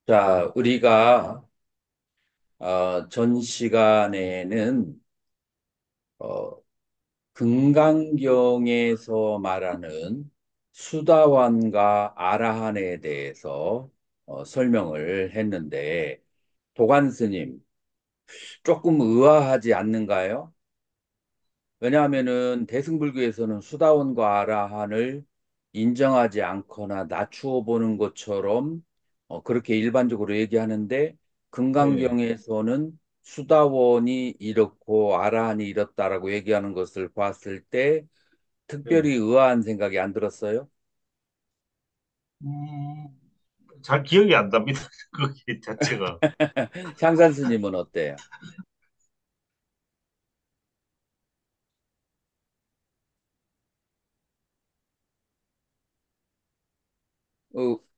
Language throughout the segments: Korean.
자, 우리가 전 시간에는 어, 금강경에서 말하는 수다원과 아라한에 대해서 설명을 했는데 도관 스님 조금 의아하지 않는가요? 왜냐하면은 대승불교에서는 수다원과 아라한을 인정하지 않거나 낮추어 보는 것처럼 그렇게 일반적으로 얘기하는데 네, 금강경에서는 수다원이 이렇고 아라한이 이렇다라고 얘기하는 것을 봤을 때 네. 특별히 의아한 생각이 안 들었어요? 음, 잘 기억이 안 납니다. 그게 자체가. 향산 스님은 어때요?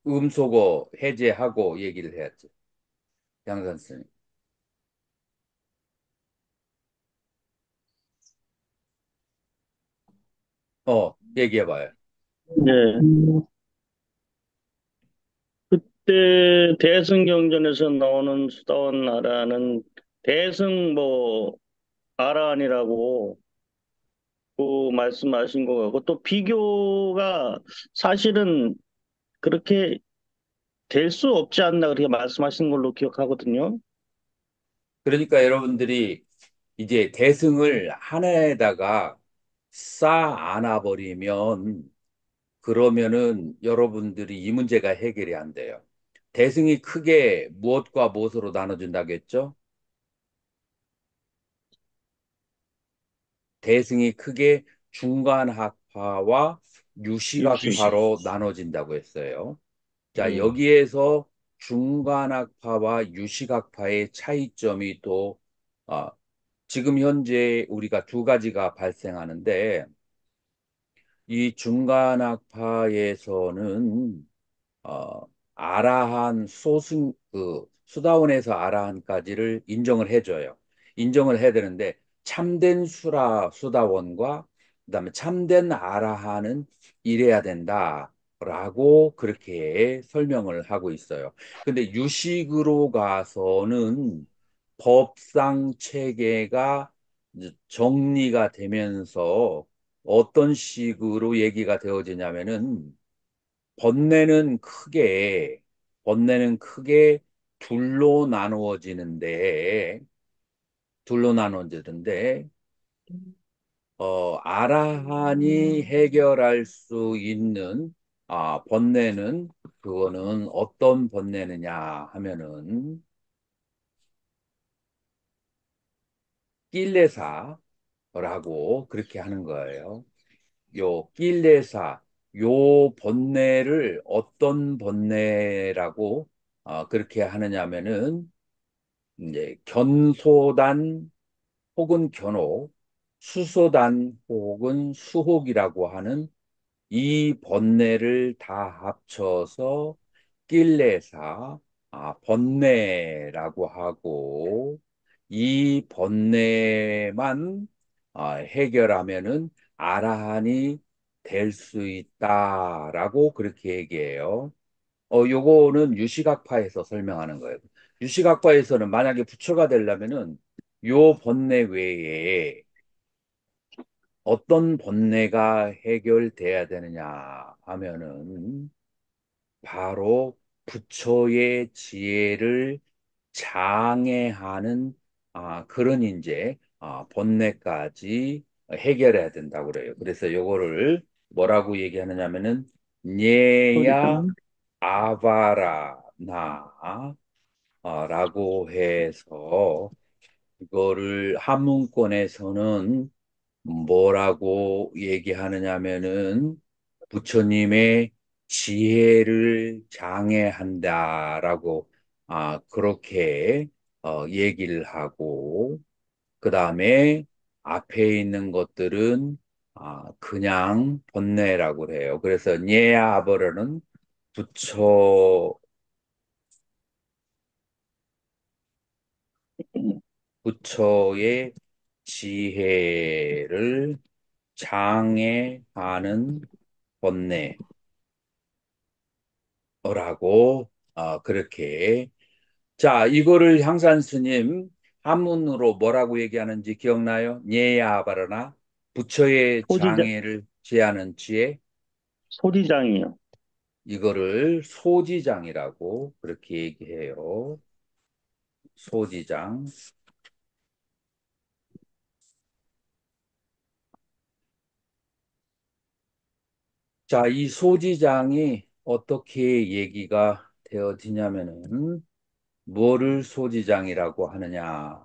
음소거 해제하고 얘기를 해야지. 향산 스님. 얘기해봐요. 네. 그때 대승경전에서 나오는 수다원 나라는 대승 아라한이라고 그 말씀하신 것 같고 또 비교가 사실은 그렇게 될 수 없지 않나 그렇게 말씀하신 걸로 기억하거든요. 그러니까 여러분들이 이제 대승을 하나에다가 쌓아 안아버리면 그러면은 여러분들이 이 문제가 해결이 안 돼요. 대승이 크게 무엇과 무엇으로 나눠진다겠죠? 대승이 크게 중간학파와 유시. 유식학파로 나눠진다고 했어요. 자, 네, 여기에서 중간학파와 유식학파의 차이점이 또 아, 지금 현재 우리가 두 가지가 발생하는데 이 중간학파에서는 어, 아라한 수다원에서 아라한까지를 인정을 해줘요. 인정을 해야 되는데 참된 수다원과 그다음에 참된 아라한은 이래야 된다라고 그렇게 설명을 하고 있어요. 근데 유식으로 가서는 법상 체계가 이제 정리가 되면서 어떤 식으로 얘기가 되어지냐면은 번뇌는 크게, 번뇌는 크게 둘로 나누어지는데, 둘로 나누어지는데, 아라한이 해결할 수 있는, 번뇌는, 그거는 어떤 번뇌느냐 하면은, 낄레사라고 그렇게 하는 거예요. 요 낄레사, 요 번뇌를 어떤 번뇌라고 그렇게 하느냐면은 이제 견소단 혹은 견옥, 수소단 혹은 수혹이라고 하는 이 번뇌를 다 합쳐서 낄레사, 번뇌라고 하고 이 번뇌만 해결하면은 아라한이 될 수 있다라고 그렇게 얘기해요. 요거는 유식학파에서 설명하는 거예요. 유식학파에서는 만약에 부처가 되려면은 요 번뇌 외에 어떤 번뇌가 해결돼야 되느냐 하면은 바로 부처의 지혜를 장애하는 그런 이제 번뇌까지 해결해야 된다고 그래요. 그래서 요거를 뭐라고 얘기하느냐면은 녜야 아바라나 라고 해서 이거를 한문권에서는 뭐라고 얘기하느냐면은 부처님의 지혜를 장애한다라고 그렇게 얘기를 하고 그 다음에 앞에 있는 것들은 그냥 번뇌라고 해요. 그래서 녜아버러는 부처 부처의 지혜를 장애하는 번뇌라고 그렇게. 자, 이거를 향산 스님 한문으로 뭐라고 얘기하는지 기억나요? 녜야 바르나? 부처의 소지장, 장애를 제하는 지혜, 소지장이요. 이거를 소지장이라고 그렇게 얘기해요. 소지장. 자, 이 소지장이 어떻게 얘기가 되어지냐면은, 뭐를 소지장이라고 하느냐.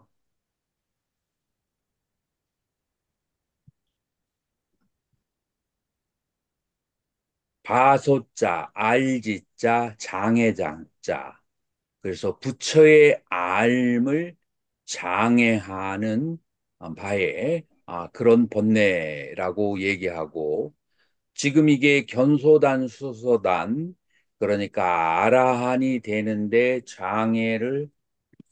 바소자, 알지자, 장애장자. 그래서 부처의 앓음을 장애하는 바에 그런 번뇌라고 얘기하고, 지금 이게 견소단, 수소단, 그러니까 아라한이 되는데 장애를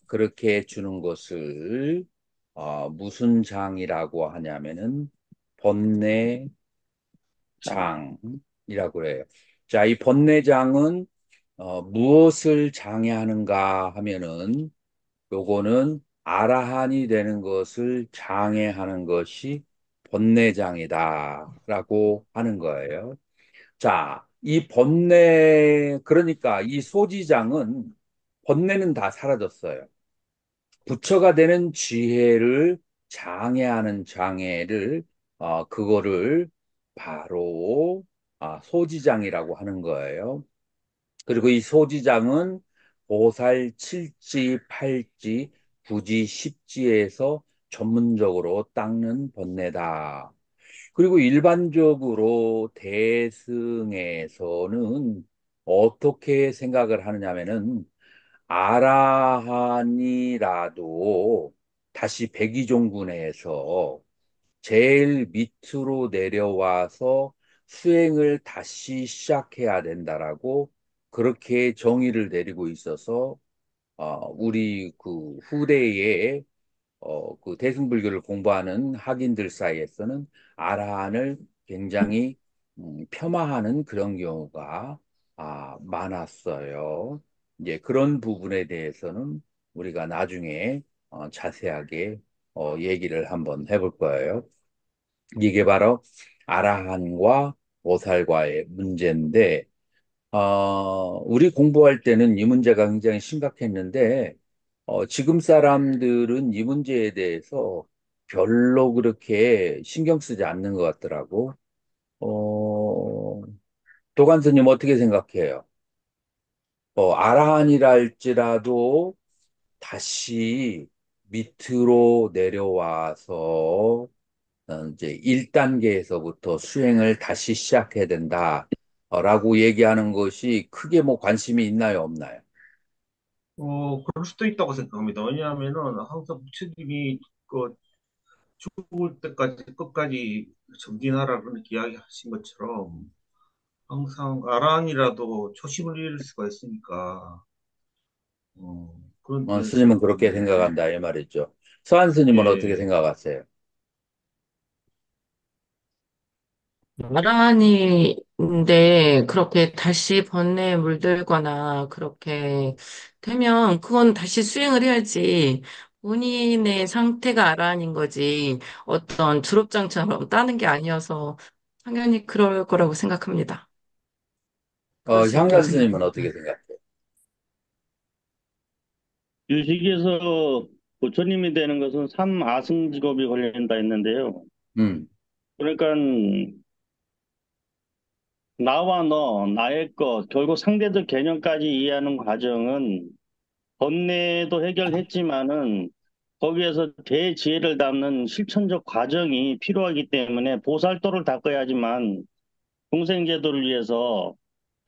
그렇게 주는 것을 무슨 장이라고 하냐면은 장. 번뇌장이라고 해요. 자, 이 번뇌장은 무엇을 장애하는가 하면은 요거는 아라한이 되는 것을 장애하는 것이 번뇌장이다라고 하는 거예요. 자, 이 번뇌, 그러니까 이 소지장은 번뇌는 다 사라졌어요. 부처가 되는 지혜를 장애하는 장애를, 그거를 바로 소지장이라고 하는 거예요. 그리고 이 소지장은 보살 7지, 8지, 9지, 10지에서 전문적으로 닦는 번뇌다. 그리고 일반적으로 대승에서는 어떻게 생각을 하느냐면은 아라한이라도 다시 백의종군에서 제일 밑으로 내려와서 수행을 다시 시작해야 된다라고 그렇게 정의를 내리고 있어서 우리 그 후대에 그 대승불교를 공부하는 학인들 사이에서는 아라한을 굉장히 폄하하는 그런 경우가 많았어요. 이제 그런 부분에 대해서는 우리가 나중에 자세하게 얘기를 한번 해볼 거예요. 이게 바로 아라한과 보살과의 문제인데, 우리 공부할 때는 이 문제가 굉장히 심각했는데, 지금 사람들은 이 문제에 대해서 별로 그렇게 신경 쓰지 않는 것 같더라고. 어, 도관스님 어떻게 생각해요? 아라한이라 할지라도 다시 밑으로 내려와서 이제 1단계에서부터 수행을 다시 시작해야 된다. 라고 얘기하는 것이 크게 뭐 관심이 있나요, 없나요? 그럴 수도 있다고 생각합니다. 왜냐하면은 항상 부처님이 그 죽을 때까지 끝까지 정진하라 그렇게 이야기하신 것처럼 항상 아란이라도 초심을 잃을 수가 있으니까 그런 스님은 데서 그렇게 좀 생각한다, 이 말이죠. 서한 스님은 어떻게 예, 생각하세요? 나란히인데 그렇게 다시 번뇌에 물들거나 그렇게 되면 그건 다시 수행을 해야지. 본인의 상태가 아란인 거지. 어떤 졸업장처럼 따는 게 아니어서 당연히 그럴 거라고 생각합니다. 그럴 수 있다고 향산 스님은 생각합니다. 어떻게 생각해요? 유식에서 부처님이 되는 것은 삼아승직업이 걸린다 했는데요. 음, 그러니까 나와 너, 나의 것, 결국 상대적 개념까지 이해하는 과정은 번뇌도 해결했지만은 거기에서 대지혜를 담는 실천적 과정이 필요하기 때문에 보살도를 닦아야지만 공생제도를 위해서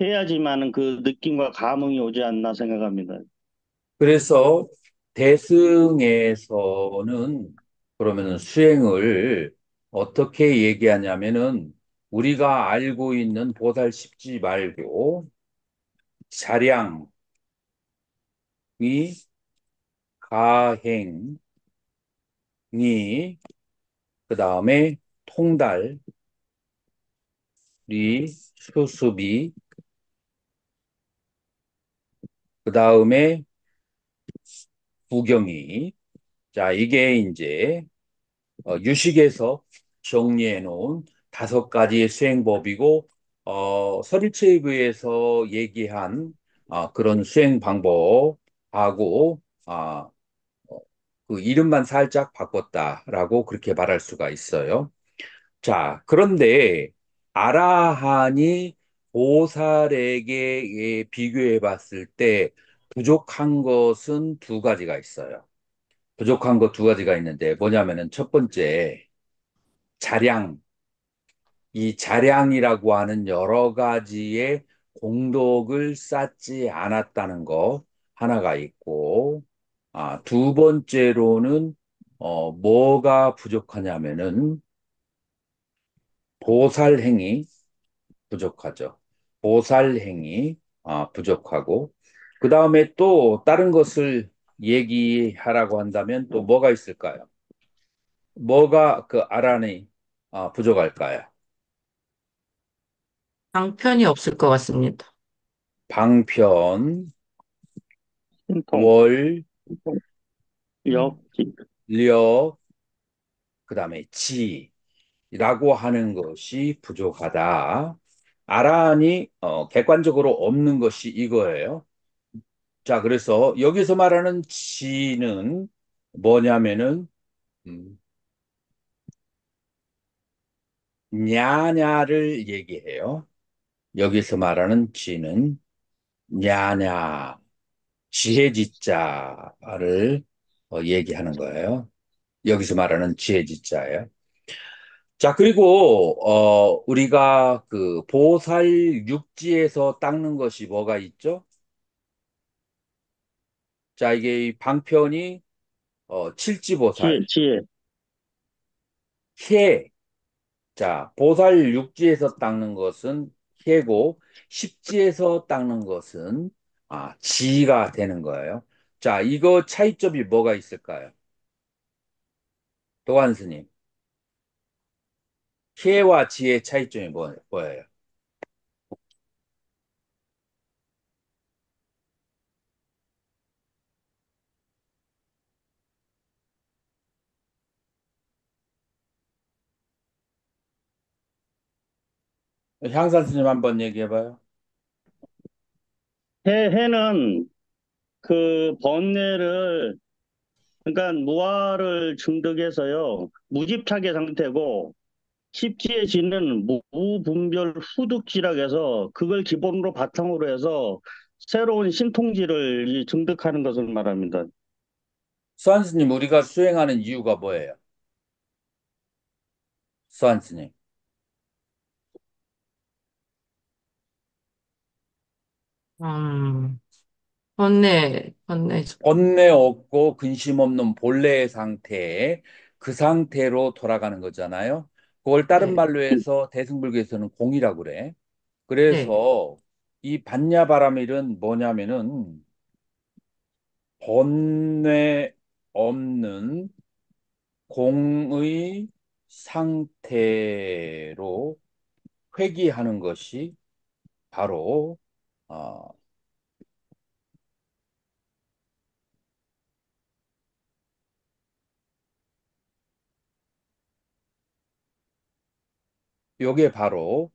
해야지만은 그 느낌과 감흥이 오지 않나 생각합니다. 그래서 대승에서는 그러면은 수행을 어떻게 얘기하냐면은 우리가 알고 있는 보살 십지 말고 자량이, 가행이, 그 다음에 통달이, 수습이, 다음에 부경이. 자, 이게 이제 유식에서 정리해 놓은 5가지의 수행법이고, 서리체계에서 얘기한 그런 수행 방법하고, 그 이름만 살짝 바꿨다라고 그렇게 말할 수가 있어요. 자, 그런데 아라한이 보살에게 비교해 봤을 때 부족한 것은 2가지가 있어요. 부족한 것 2가지가 있는데 뭐냐면은 첫 번째, 자량. 이 자량이라고 하는 여러 가지의 공덕을 쌓지 않았다는 거 하나가 있고, 2번째로는 뭐가 부족하냐면은 보살행이 부족하죠. 보살행이 부족하고, 그 다음에 또 다른 것을 얘기하라고 한다면 또 뭐가 있을까요? 뭐가 그 아란이 부족할까요? 방편이 없을 것 같습니다. 방편, 신통, 월, 역, 력, 그 다음에 지라고 하는 것이 부족하다. 아란이 객관적으로 없는 것이 이거예요. 자, 그래서 여기서 말하는 지는 뭐냐면은 음, 냐냐를 얘기해요. 여기서 말하는 지는 냐냐, 지혜지자를 얘기하는 거예요. 여기서 말하는 지혜지자예요. 자, 그리고 우리가 그 보살 육지에서 닦는 것이 뭐가 있죠? 자, 이게 이 방편이 칠지보살, 지혜, 혜. 자, 보살 육지에서 닦는 것은 해고, 십지에서 닦는 것은 지가 되는 거예요. 자, 이거 차이점이 뭐가 있을까요? 도관 스님, 해와 지의 차이점이 뭐예요? 향산 스님 한번 얘기해봐요. 해는 그 번뇌를, 그러니까 무아를 증득해서요, 무집착의 상태고, 십지의 지는 무분별 후득지라고 해서 그걸 기본으로 바탕으로 해서 새로운 신통지를 증득하는 것을 말합니다. 수환 스님, 우리가 수행하는 이유가 뭐예요? 수환 스님. 음, 번뇌, 번뇌 없고 근심 없는 본래의 상태에 그 상태로 돌아가는 거잖아요. 그걸 다른 네, 말로 해서 대승불교에서는 공이라고 그래. 네. 그래서 이 반야바라밀은 뭐냐면은 번뇌 없는 공의 상태로 회귀하는 것이 바로 어, 요게 바로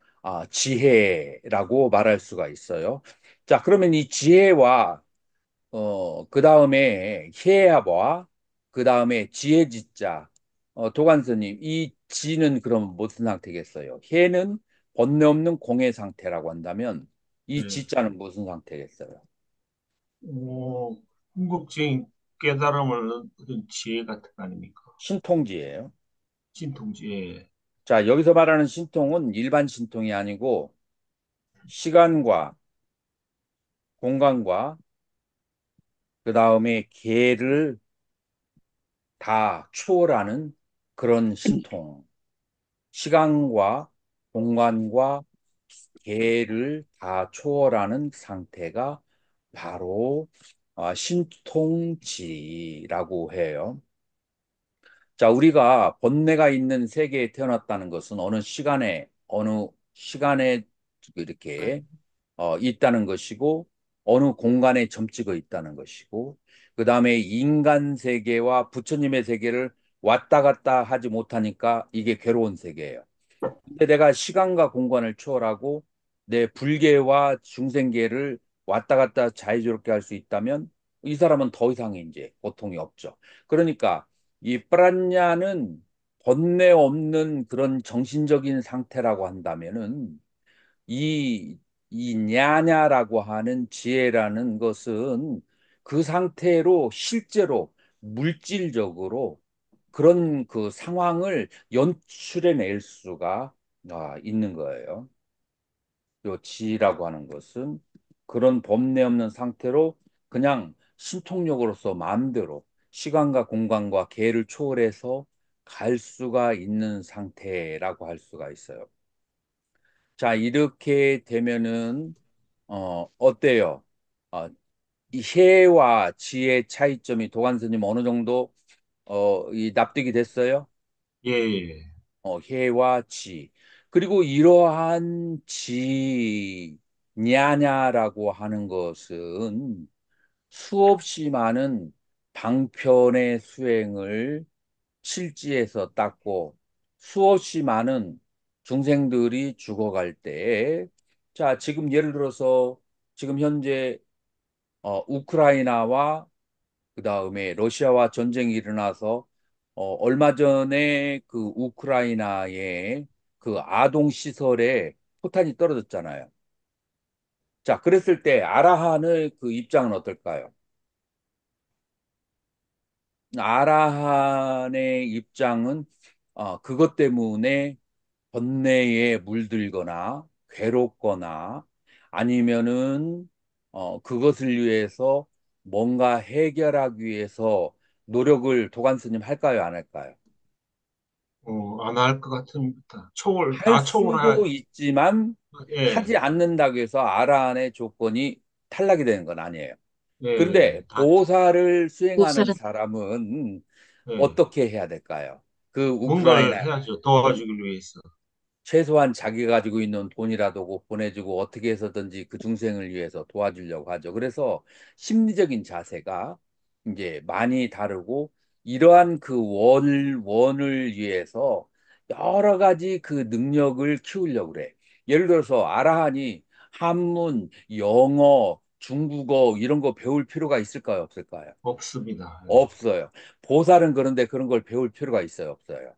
지혜라고 말할 수가 있어요. 자, 그러면 이 지혜와 그 다음에 해야와 그 다음에 지혜지자 도관스님 이 지는 그럼 무슨 상태겠어요? 해는 번뇌 없는 공의 상태라고 한다면 이 예. 지자는 무슨 상태겠어요? 궁극적인 깨달음을 얻은 지혜 같은 거 아닙니까? 신통지예요. 진통지혜. 자, 여기서 말하는 신통은 일반 신통이 아니고 시간과 공간과 그 다음에 개를 다 초월하는 그런 신통. 시간과 공간과 개를 다 초월하는 상태가 바로 신통지라고 해요. 자, 우리가 번뇌가 있는 세계에 태어났다는 것은 어느 시간에 이렇게 있다는 것이고, 어느 공간에 점찍어 있다는 것이고, 그 다음에 인간 세계와 부처님의 세계를 왔다 갔다 하지 못하니까 이게 괴로운 세계예요. 근데 내가 시간과 공간을 초월하고 내 불계와 중생계를 왔다 갔다 자유롭게 할 수 있다면 이 사람은 더 이상의 이제 고통이 없죠. 그러니까 이 프란냐는 번뇌 없는 그런 정신적인 상태라고 한다면은 이, 이 냐냐라고 하는 지혜라는 것은 그 상태로 실제로 물질적으로 그런 그 상황을 연출해낼 수가 있는 거예요. 요 지라고 하는 것은 그런 범례 없는 상태로 그냥 신통력으로서 마음대로 시간과 공간과 계를 초월해서 갈 수가 있는 상태라고 할 수가 있어요. 자, 이렇게 되면은 어때요? 어, 이 해와 지의 차이점이 도관스님 어느 정도 이 납득이 됐어요? 예, 예. 해와 지. 그리고 이러한 지, 냐냐라고 하는 것은 수없이 많은 방편의 수행을 실지에서 닦고 수없이 많은 중생들이 죽어갈 때, 자, 지금 예를 들어서 지금 현재 우크라이나와 그 다음에 러시아와 전쟁이 일어나서 얼마 전에 그 우크라이나의 그 아동 시설에 포탄이 떨어졌잖아요. 자, 그랬을 때 아라한의 그 입장은 어떨까요? 아라한의 입장은 그것 때문에 번뇌에 물들거나 괴롭거나 아니면은 그것을 위해서 뭔가 해결하기 위해서 노력을 도관스님 할까요, 안 할까요? 안 할 것 같습니다. 할 다 초월해야, 수도 있지만 예, 하지 않는다고 해서 아라한의 조건이 탈락이 되는 건 아니에요. 그런데 예, 보살을 수행하는 보살은, 사람은 예. 어떻게 해야 될까요? 그 우크라이나 뭔가를 해야죠. 도와주기 위해서. 최소한 자기가 가지고 있는 돈이라도 꼭 보내주고 어떻게 해서든지 그 중생을 위해서 도와주려고 하죠. 그래서 심리적인 자세가 이제 많이 다르고 이러한 그 원을 위해서 여러 가지 그 능력을 키우려고 그래. 예를 들어서 아라한이 한문, 영어, 중국어 이런 거 배울 필요가 있을까요? 없을까요? 없습니다. 예, 없어요. 보살은 그런데 그런 걸 배울 필요가 있어요? 없어요?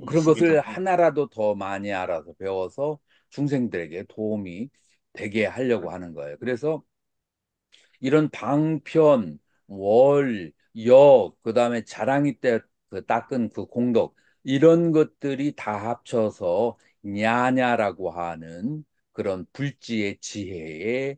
그런 것을 있습니다. 하나라도 더 많이 알아서 배워서 중생들에게 도움이 되게 하려고 하는 거예요. 그래서 이런 방편, 월, 역, 그다음에 자랑이 때 그 닦은 그 공덕 이런 것들이 다 합쳐서 냐냐라고 하는 그런 불지의 지혜에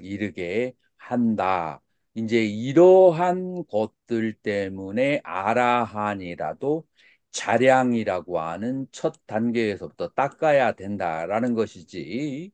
이르게 한다. 이제 이러한 것들 때문에 아라한이라도 자량이라고 하는 첫 단계에서부터 닦아야 된다라는 것이지.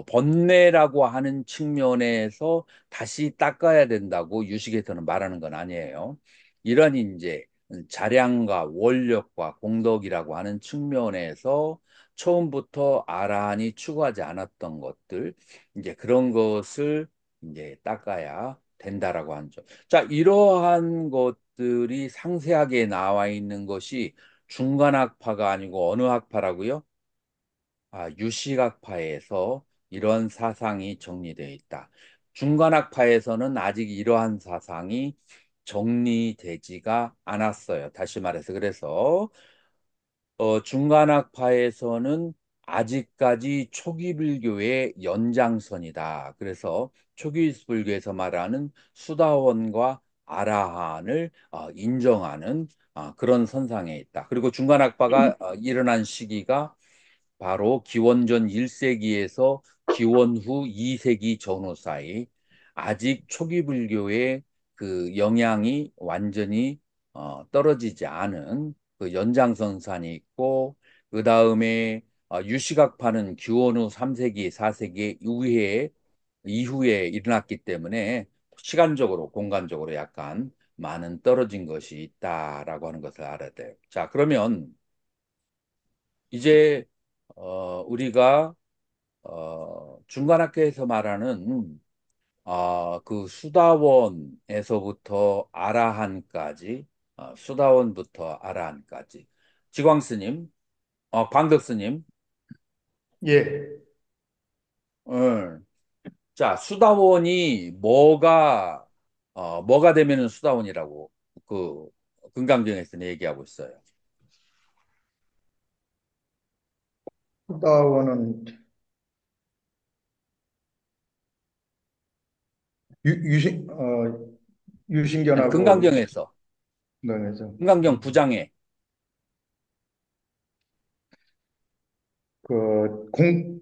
번뇌라고 하는 측면에서 다시 닦아야 된다고 유식에서는 말하는 건 아니에요. 이런 이제 자량과 원력과 공덕이라고 하는 측면에서 처음부터 아라한이 추구하지 않았던 것들, 이제 그런 것을 이제 닦아야 된다라고 하죠. 자, 이러한 것들이 상세하게 나와 있는 것이 중간학파가 아니고 어느 학파라고요? 유식학파에서 이런 사상이 정리되어 있다. 중간학파에서는 아직 이러한 사상이 정리되지가 않았어요. 다시 말해서 그래서 중간학파에서는 아직까지 초기 불교의 연장선이다. 그래서 초기 불교에서 말하는 수다원과 아라한을 인정하는 그런 선상에 있다. 그리고 중간학파가 일어난 시기가 바로 기원전 1세기에서 기원 후 2세기 전후 사이 아직 초기 불교의 그 영향이 완전히 떨어지지 않은 그 연장선상이 있고 그 다음에 유시각파는 기원 후 3세기, 4세기 이후에 일어났기 때문에 시간적으로 공간적으로 약간 많은 떨어진 것이 있다라고 하는 것을 알아야 돼요. 자, 그러면 이제 우리가 중간학교에서 말하는 그 수다원에서부터 아라한까지, 수다원부터 아라한까지. 지광스님, 광덕스님, 예. 음. 자, 수다원이 뭐가 되면은 수다원이라고 그 금강경에서는 얘기하고 있어요. 수다원은 유, 유신, 아니, 유신견하고 금강경에서, 그래서 금강경 9장에, 그공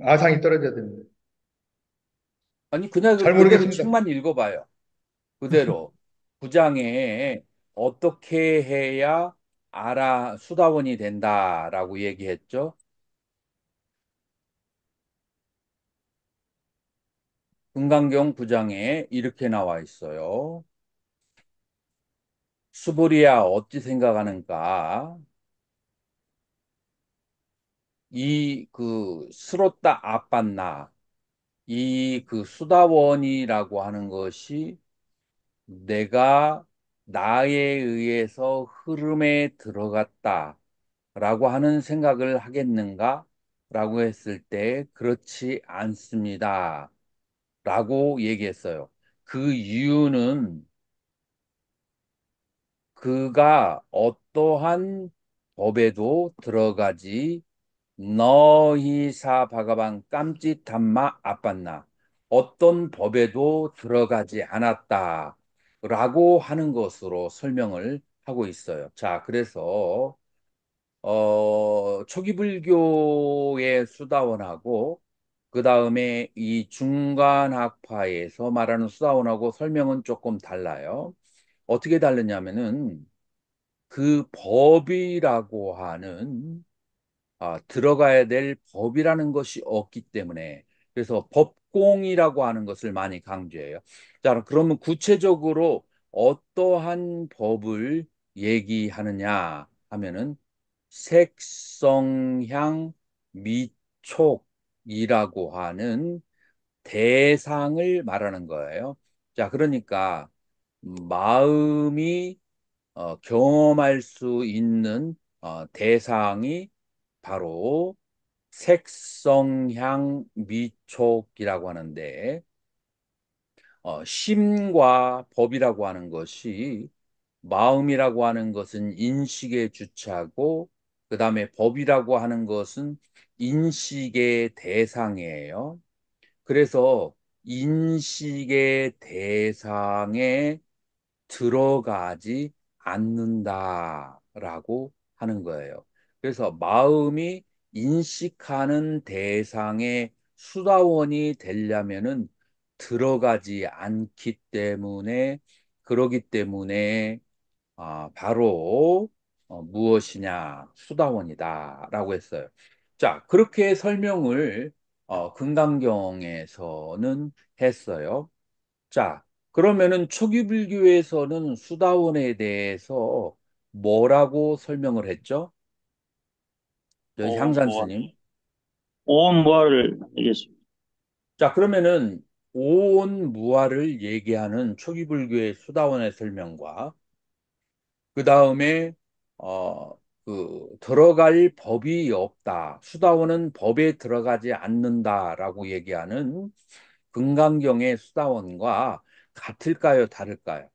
아상이 떨어져야 됩니다. 아니, 그냥 잘 그대로 모르겠습니다. 책만 읽어봐요. 그대로. 9장에 어떻게 해야 수다원이 된다라고 얘기했죠. 금강경 9장에 이렇게 나와 있어요. 수보리야, 어찌 생각하는가? 스로따 아빤나, 그 수다원이라고 하는 것이 내가 나에 의해서 흐름에 들어갔다라고 하는 생각을 하겠는가? 라고 했을 때, 그렇지 않습니다. 라고 얘기했어요. 그 이유는 그가 어떠한 법에도 들어가지 너희사 바가방 깜짓 담마 아빤나 어떤 법에도 들어가지 않았다 라고 하는 것으로 설명을 하고 있어요. 자, 그래서 초기 불교의 수다원하고 그 다음에 이 중간학파에서 말하는 수다원하고 설명은 조금 달라요. 어떻게 다르냐면은 그 법이라고 하는 들어가야 될 법이라는 것이 없기 때문에 그래서 법공이라고 하는 것을 많이 강조해요. 자, 그러면 구체적으로 어떠한 법을 얘기하느냐 하면은 색성향 미촉이라고 하는 대상을 말하는 거예요. 자, 그러니까 마음이 경험할 수 있는 대상이 바로 색성향 미촉이라고 하는데 심과 법이라고 하는 것이 마음이라고 하는 것은 인식의 주체고 그 다음에 법이라고 하는 것은 인식의 대상이에요. 그래서 인식의 대상에 들어가지 않는다라고 하는 거예요. 그래서 마음이 인식하는 대상의 수다원이 되려면은 들어가지 않기 때문에 그러기 때문에 바로 무엇이냐 수다원이다라고 했어요. 자, 그렇게 설명을 금강경에서는 했어요. 자, 그러면은 초기 불교에서는 수다원에 대해서 뭐라고 설명을 했죠? 저희 오온무한. 향산스님. 오온무한을 얘기했습니다. 자, 그러면은 오온무화를 얘기하는 초기 불교의 수다원의 설명과 그 다음에 어, 들어갈 법이 없다. 수다원은 법에 들어가지 않는다라고 얘기하는 금강경의 수다원과 같을까요, 다를까요?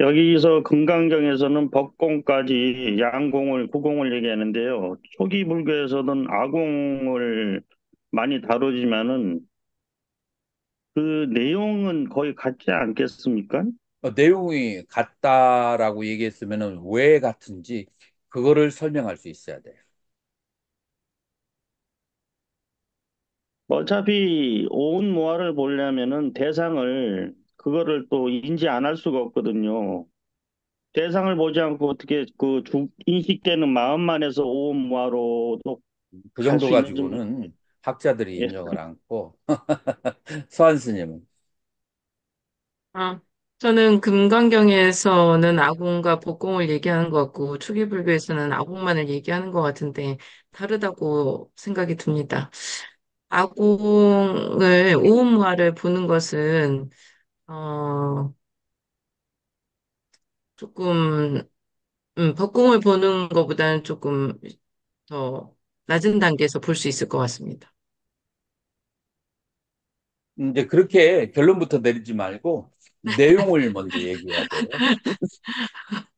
여기서 금강경에서는 법공까지 양공을, 구공을 얘기하는데요. 초기 불교에서는 아공을 많이 다루지만은 그 내용은 거의 같지 않겠습니까? 내용이 같다라고 얘기했으면은 왜 같은지 그거를 설명할 수 있어야 돼요. 어차피 오운무화를 보려면은 대상을 그거를 또 인지 안 할 수가 없거든요. 대상을 보지 않고 어떻게 인식되는 마음만 해서 오운무화로도 그 갈 정도 수 있는지 가지고는 학자들이 예. 인정을 않고 서한 스님은 아, 저는 금강경에서는 아궁과 복공을 얘기하는 것 같고, 초기불교에서는 아궁만을 얘기하는 것 같은데, 다르다고 생각이 듭니다. 아궁을, 오음무화를 보는 것은, 어, 조금, 법공을 보는 것보다는 조금 더 낮은 단계에서 볼 수 있을 것 같습니다. 이제 그렇게 결론부터 내리지 말고 내용을 먼저 얘기해야 돼요.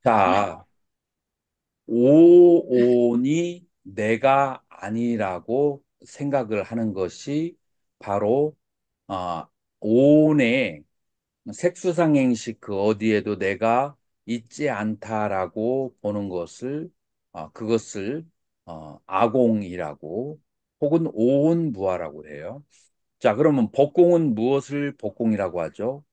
자, 오온이 내가 아니라고 생각을 하는 것이 바로 어, 오온의 색수상행식 그 어디에도 내가 있지 않다라고 보는 것을 그것을 아공이라고 혹은 오온무화라고 해요. 자, 그러면 법공은 무엇을 법공이라고 하죠?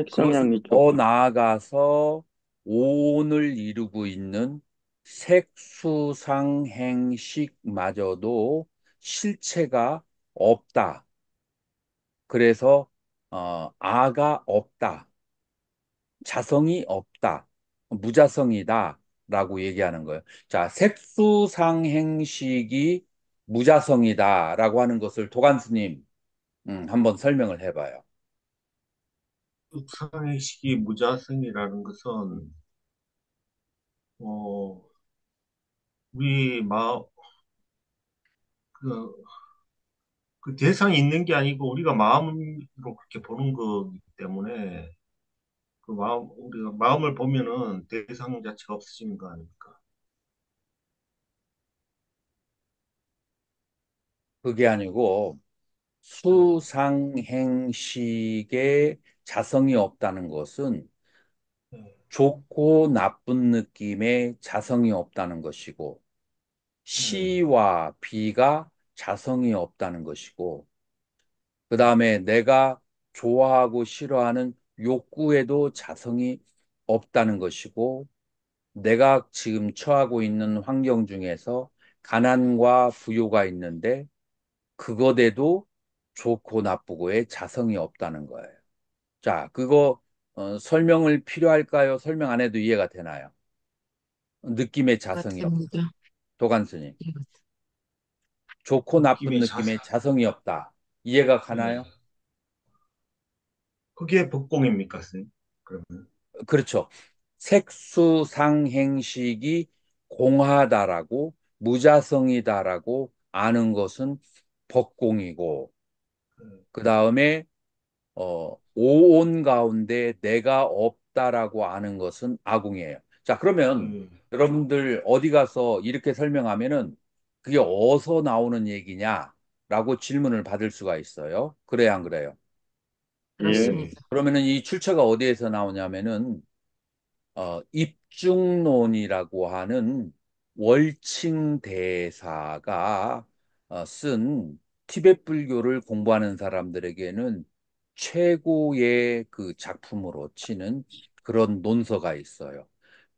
그것은 색성향이죠. 더 나아가서 오온을 이루고 있는 색수상행식마저도 실체가 없다. 그래서 아가 없다. 자성이 없다. 무자성이다라고 얘기하는 거예요. 자, 색수상행식이 무자성이다라고 하는 것을 도관스님 한번 설명을 해봐요. 육상의 식이 무자성이라는 것은 어, 우리 그, 그 대상이 있는 게 아니고 우리가 마음으로 그렇게 보는 거기 때문에 우리가 마음을 보면은 대상 자체가 없어지는 거 아닙니까? 그게 아니고 수상행식에 자성이 없다는 것은 네. 좋고 나쁜 느낌의 자성이 없다는 것이고 네. 시와 비가 자성이 없다는 것이고 그 다음에 내가 좋아하고 싫어하는 욕구에도 자성이 없다는 것이고 내가 지금 처하고 있는 환경 중에서 가난과 부요가 있는데 그것에도 좋고 나쁘고의 자성이 없다는 거예요. 자, 그거 설명을 필요할까요? 설명 안 해도 이해가 되나요? 느낌의 자성이 없다. 같습니다. 도관스님. 좋고 나쁜 느낌의 느낌의 자상. 자성이 없다. 이해가 네. 가나요? 그게 법공입니까, 선생님? 그러면. 그렇죠. 색수상행식이 공하다라고 무자성이다라고 아는 것은 법공이고 그 다음에 오온 가운데 내가 없다라고 아는 것은 아궁이에요. 자, 그러면 네. 여러분들 어디 가서 이렇게 설명하면은 그게 어디서 나오는 얘기냐라고 질문을 받을 수가 있어요. 그래야 안 그래요? 예. 그렇습니다. 그러면은 이 출처가 어디에서 나오냐면은 입중론이라고 하는 월칭 대사가 쓴 티베트 불교를 공부하는 사람들에게는 최고의 그 작품으로 치는 그런 논서가 있어요.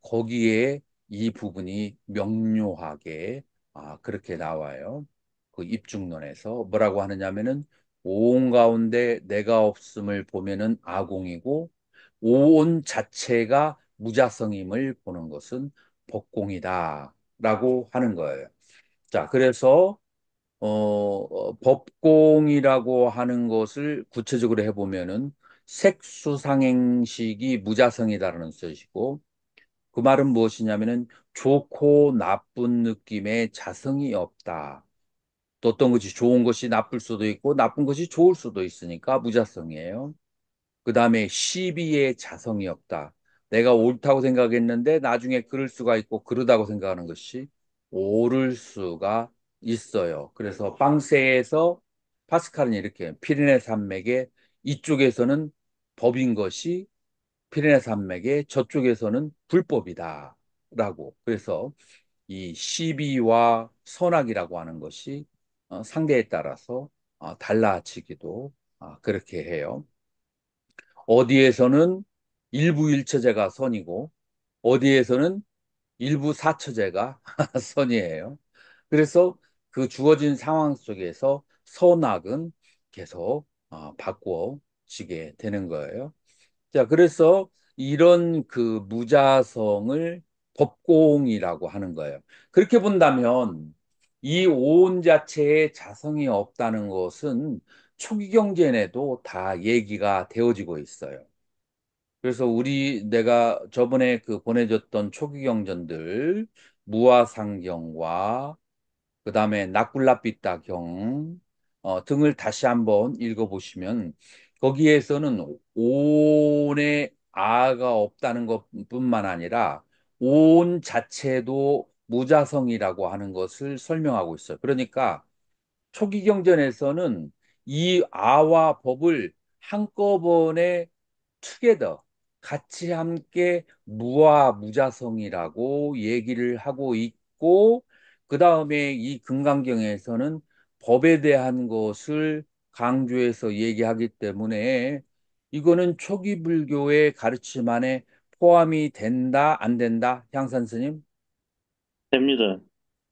거기에 이 부분이 명료하게 그렇게 나와요. 그 입중론에서 뭐라고 하느냐면은 오온 가운데 내가 없음을 보면은 아공이고 오온 자체가 무자성임을 보는 것은 법공이다라고 하는 거예요. 자, 그래서 법공이라고 하는 것을 구체적으로 해보면은 색수상행식이 무자성이다라는 뜻이고 그 말은 무엇이냐면은 좋고 나쁜 느낌의 자성이 없다. 또 어떤 것이 좋은 것이 나쁠 수도 있고 나쁜 것이 좋을 수도 있으니까 무자성이에요. 그 다음에 시비의 자성이 없다. 내가 옳다고 생각했는데 나중에 그럴 수가 있고 그러다고 생각하는 것이 옳을 수가 있어요. 그래서 빵세에서 파스칼은 이렇게 피레네 산맥에 이쪽에서는 법인 것이 피레네 산맥에 저쪽에서는 불법이다. 라고. 그래서 이 시비와 선악이라고 하는 것이 상대에 따라서 달라지기도 그렇게 해요. 어디에서는 일부 일처제가 선이고 어디에서는 일부 사처제가 선이에요. 그래서 그 주어진 상황 속에서 선악은 계속 바꾸어지게 되는 거예요. 자, 그래서 이런 그 무자성을 법공이라고 하는 거예요. 그렇게 본다면 이 오온 자체에 자성이 없다는 것은 초기 경전에도 다 얘기가 되어지고 있어요. 그래서 내가 저번에 그 보내줬던 초기 경전들, 무아상경과 그다음에 나꿀라삐따경 등을 다시 한번 읽어보시면 거기에서는 오온의 아가 없다는 것뿐만 아니라 오온 자체도 무자성이라고 하는 것을 설명하고 있어요. 그러니까 초기 경전에서는 이 아와 법을 한꺼번에 투게더 같이 함께 무아 무자성이라고 얘기를 하고 있고 그 다음에 이 금강경에서는 법에 대한 것을 강조해서 얘기하기 때문에 이거는 초기 불교의 가르침 안에 포함이 된다 안 된다 향산 스님 됩니다.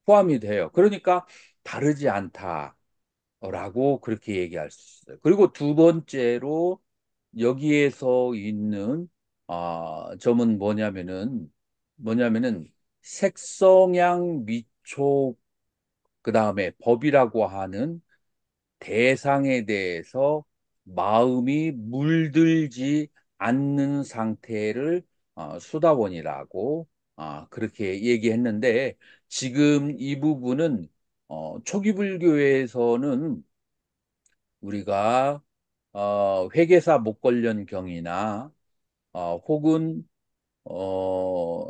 포함이 돼요. 그러니까 다르지 않다라고 그렇게 얘기할 수 있어요. 그리고 두 번째로 여기에서 있는 점은 뭐냐면은 색성향 미촉 그다음에 법이라고 하는 대상에 대해서 마음이 물들지 않는 상태를 수다원이라고 그렇게 얘기했는데 지금 이 부분은 초기 불교에서는 우리가 회계사 목걸련경이나 혹은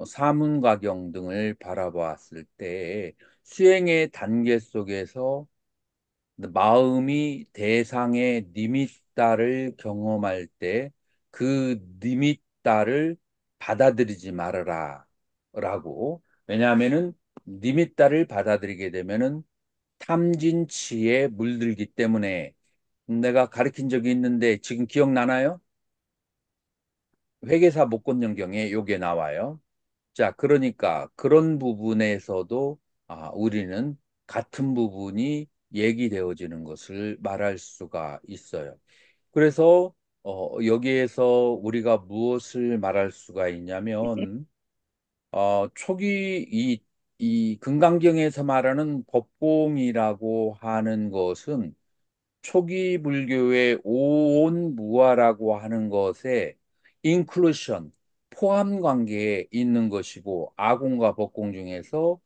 사문가경 등을 바라봤을 때 수행의 단계 속에서 마음이 대상의 니미따를 경험할 때 그 니미따를 받아들이지 말아라 라고 왜냐하면은 니미따를 받아들이게 되면은 탐진치에 물들기 때문에 내가 가르친 적이 있는데 지금 기억나나요? 회계사 목권연경에 요게 나와요. 자, 그러니까 그런 부분에서도 우리는 같은 부분이 얘기되어지는 것을 말할 수가 있어요. 그래서 여기에서 우리가 무엇을 말할 수가 있냐면 초기 이 금강경에서 말하는 법공이라고 하는 것은 초기 불교의 오온무아라고 하는 것에 인클루션, 포함 관계에 있는 것이고 아공과 법공 중에서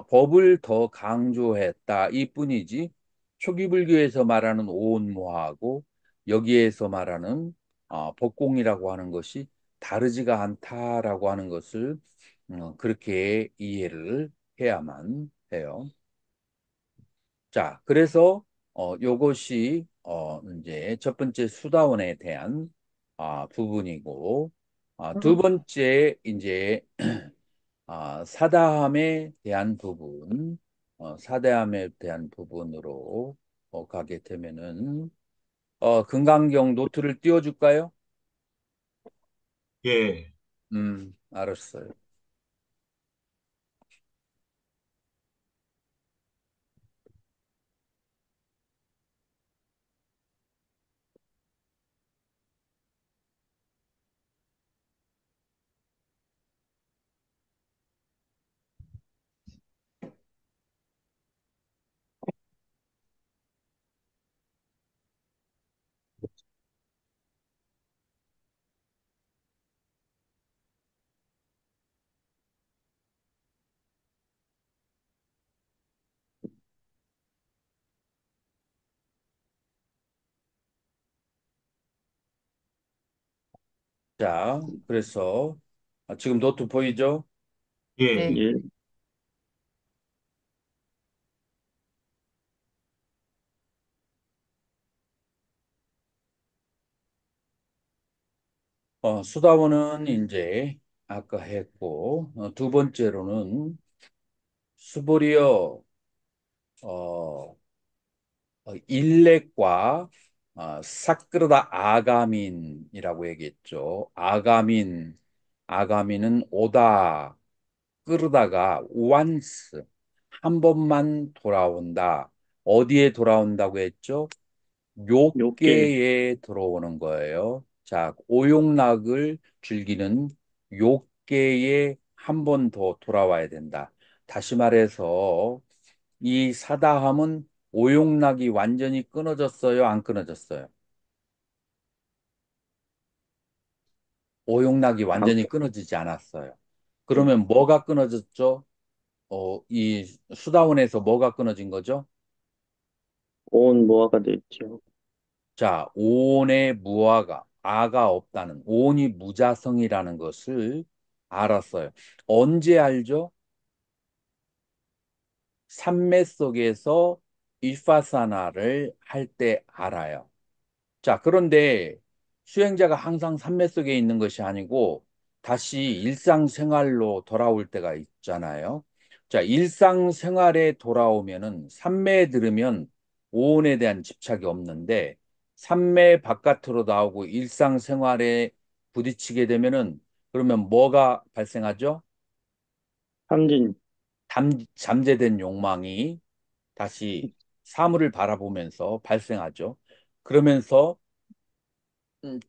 법을 더 강조했다 이뿐이지 초기 불교에서 말하는 오온무아하고 여기에서 말하는 법공이라고 하는 것이 다르지가 않다라고 하는 것을 그렇게 이해를 해야만 해요. 자, 그래서 요것이 이제 첫 번째 수다원에 대한 부분이고 두 번째 이제 사다함에 대한 부분, 사다함에 대한 부분으로 가게 되면은 금강경 노트를 띄워줄까요? 예, 알았어요. 자, 그래서 지금 노트 보이죠? 예, 네. 예, 수다원은 이제 아까 했고, 두 번째로는 수보리어 어, 일렉과 사그르다 아가민이라고 얘기했죠. 아가민은 오다, 끄르다가 once 한 번만 돌아온다. 어디에 돌아온다고 했죠? 욕계, 욕계에 들어오는 거예요. 자, 오용락을 즐기는 욕계에 한 번 더 돌아와야 된다. 다시 말해서 이 사다함은 오용락이 완전히 끊어졌어요? 안 끊어졌어요? 오용락이 안- 완전히 끊어지지 않았어요. 그러면 뭐가 끊어졌죠? 이 수다원에서 뭐가 끊어진 거죠? 온 모아가 됐죠. 자, 오온의 무아가, 아가 없다는, 오온이 무자성이라는 것을 알았어요. 언제 알죠? 삼매 속에서 일파사나를 할 때 알아요. 자, 그런데 수행자가 항상 삼매 속에 있는 것이 아니고 다시 일상생활로 돌아올 때가 있잖아요. 자, 일상생활에 돌아오면은 삼매에 들으면 오온에 대한 집착이 없는데 삼매 바깥으로 나오고 일상생활에 부딪히게 되면은 그러면 뭐가 발생하죠? 삼진, 잠재된 욕망이 다시 사물을 바라보면서 발생하죠. 그러면서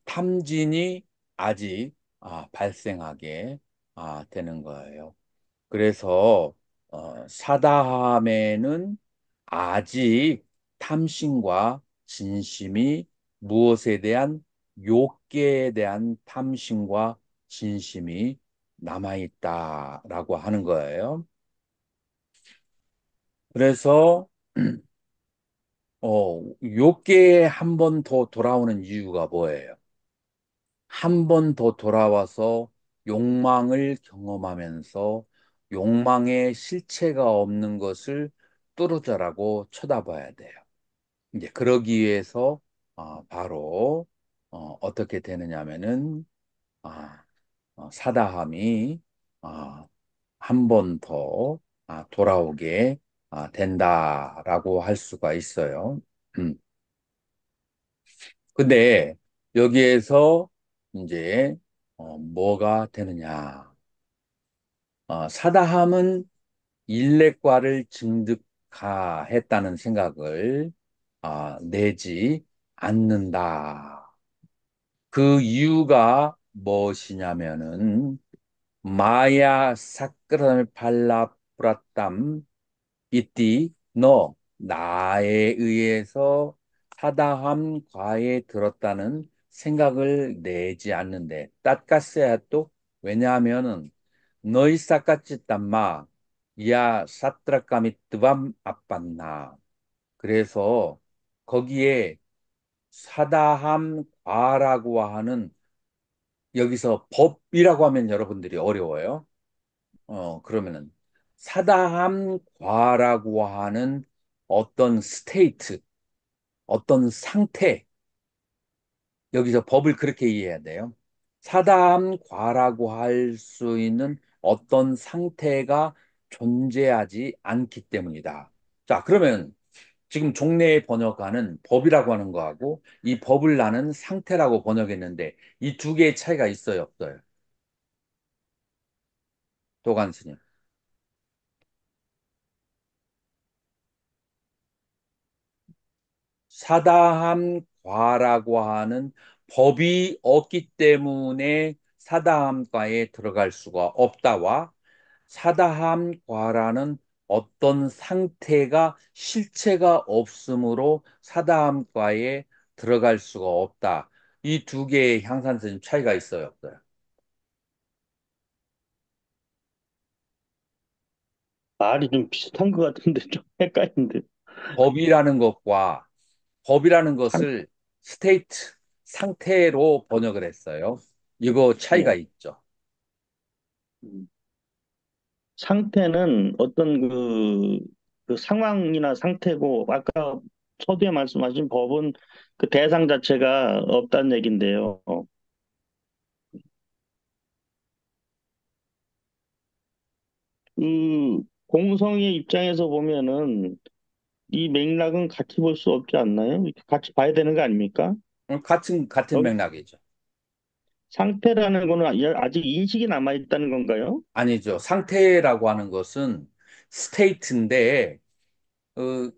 탐진이 아직 발생하게 되는 거예요. 그래서 사다함에는 아직 탐심과 진심이 무엇에 대한 욕계에 대한 탐심과 진심이 남아있다라고 하는 거예요. 그래서 욕계에 한 번 더 돌아오는 이유가 뭐예요? 한 번 더 돌아와서 욕망을 경험하면서 욕망의 실체가 없는 것을 뚜루자라고 쳐다봐야 돼요. 이제 그러기 위해서 바로 어떻게 되느냐면은 아, 사다함이 한 번 더 돌아오게 된다라고 할 수가 있어요. 음. 근데 여기에서 이제 뭐가 되느냐? 사다함은 일렉과를 증득했다는 생각을 내지 않는다. 그 이유가 무엇이냐면은 마야 사크람을 발라 뿌랐담 이띠 너 나에 의해서 사다함 과에 들었다는 생각을 내지 않는데 따까세야 또 왜냐하면은 너희 사까지 땀마 야 사트라까미 뜨밤 아빤나 그래서 거기에 사다함 과라고 하는 여기서 법이라고 하면 여러분들이 어려워요. 그러면은 사다함과라고 하는 어떤 스테이트, 어떤 상태, 여기서 법을 그렇게 이해해야 돼요. 사다함과라고 할 수 있는 어떤 상태가 존재하지 않기 때문이다. 자, 그러면 지금 종래에 번역하는 법이라고 하는 거하고 이 법을 나는 상태라고 번역했는데 이 두 개의 차이가 있어요, 없어요? 도관스님. 사다함과라고 하는 법이 없기 때문에 사다함과에 들어갈 수가 없다와 사다함과라는 어떤 상태가 실체가 없으므로 사다함과에 들어갈 수가 없다. 이 두 개의 향산성 차이가 있어요, 없어요? 말이 좀 비슷한 것 같은데 좀 헷갈린데. 법이라는 것과 법이라는 것을 스테이트, 상태로 번역을 했어요. 이거 차이가 네. 있죠. 음. 상태는 어떤 그 상황이나 상태고, 아까 서두에 말씀하신 법은 그 대상 자체가 없다는 얘긴데요. 공성의 입장에서 보면은 이 맥락은 같이 볼 수 없지 않나요? 같이 봐야 되는 거 아닙니까? 같은 여기 맥락이죠. 상태라는 거는 아직 인식이 남아 있다는 건가요? 아니죠. 상태라고 하는 것은 스테이트인데,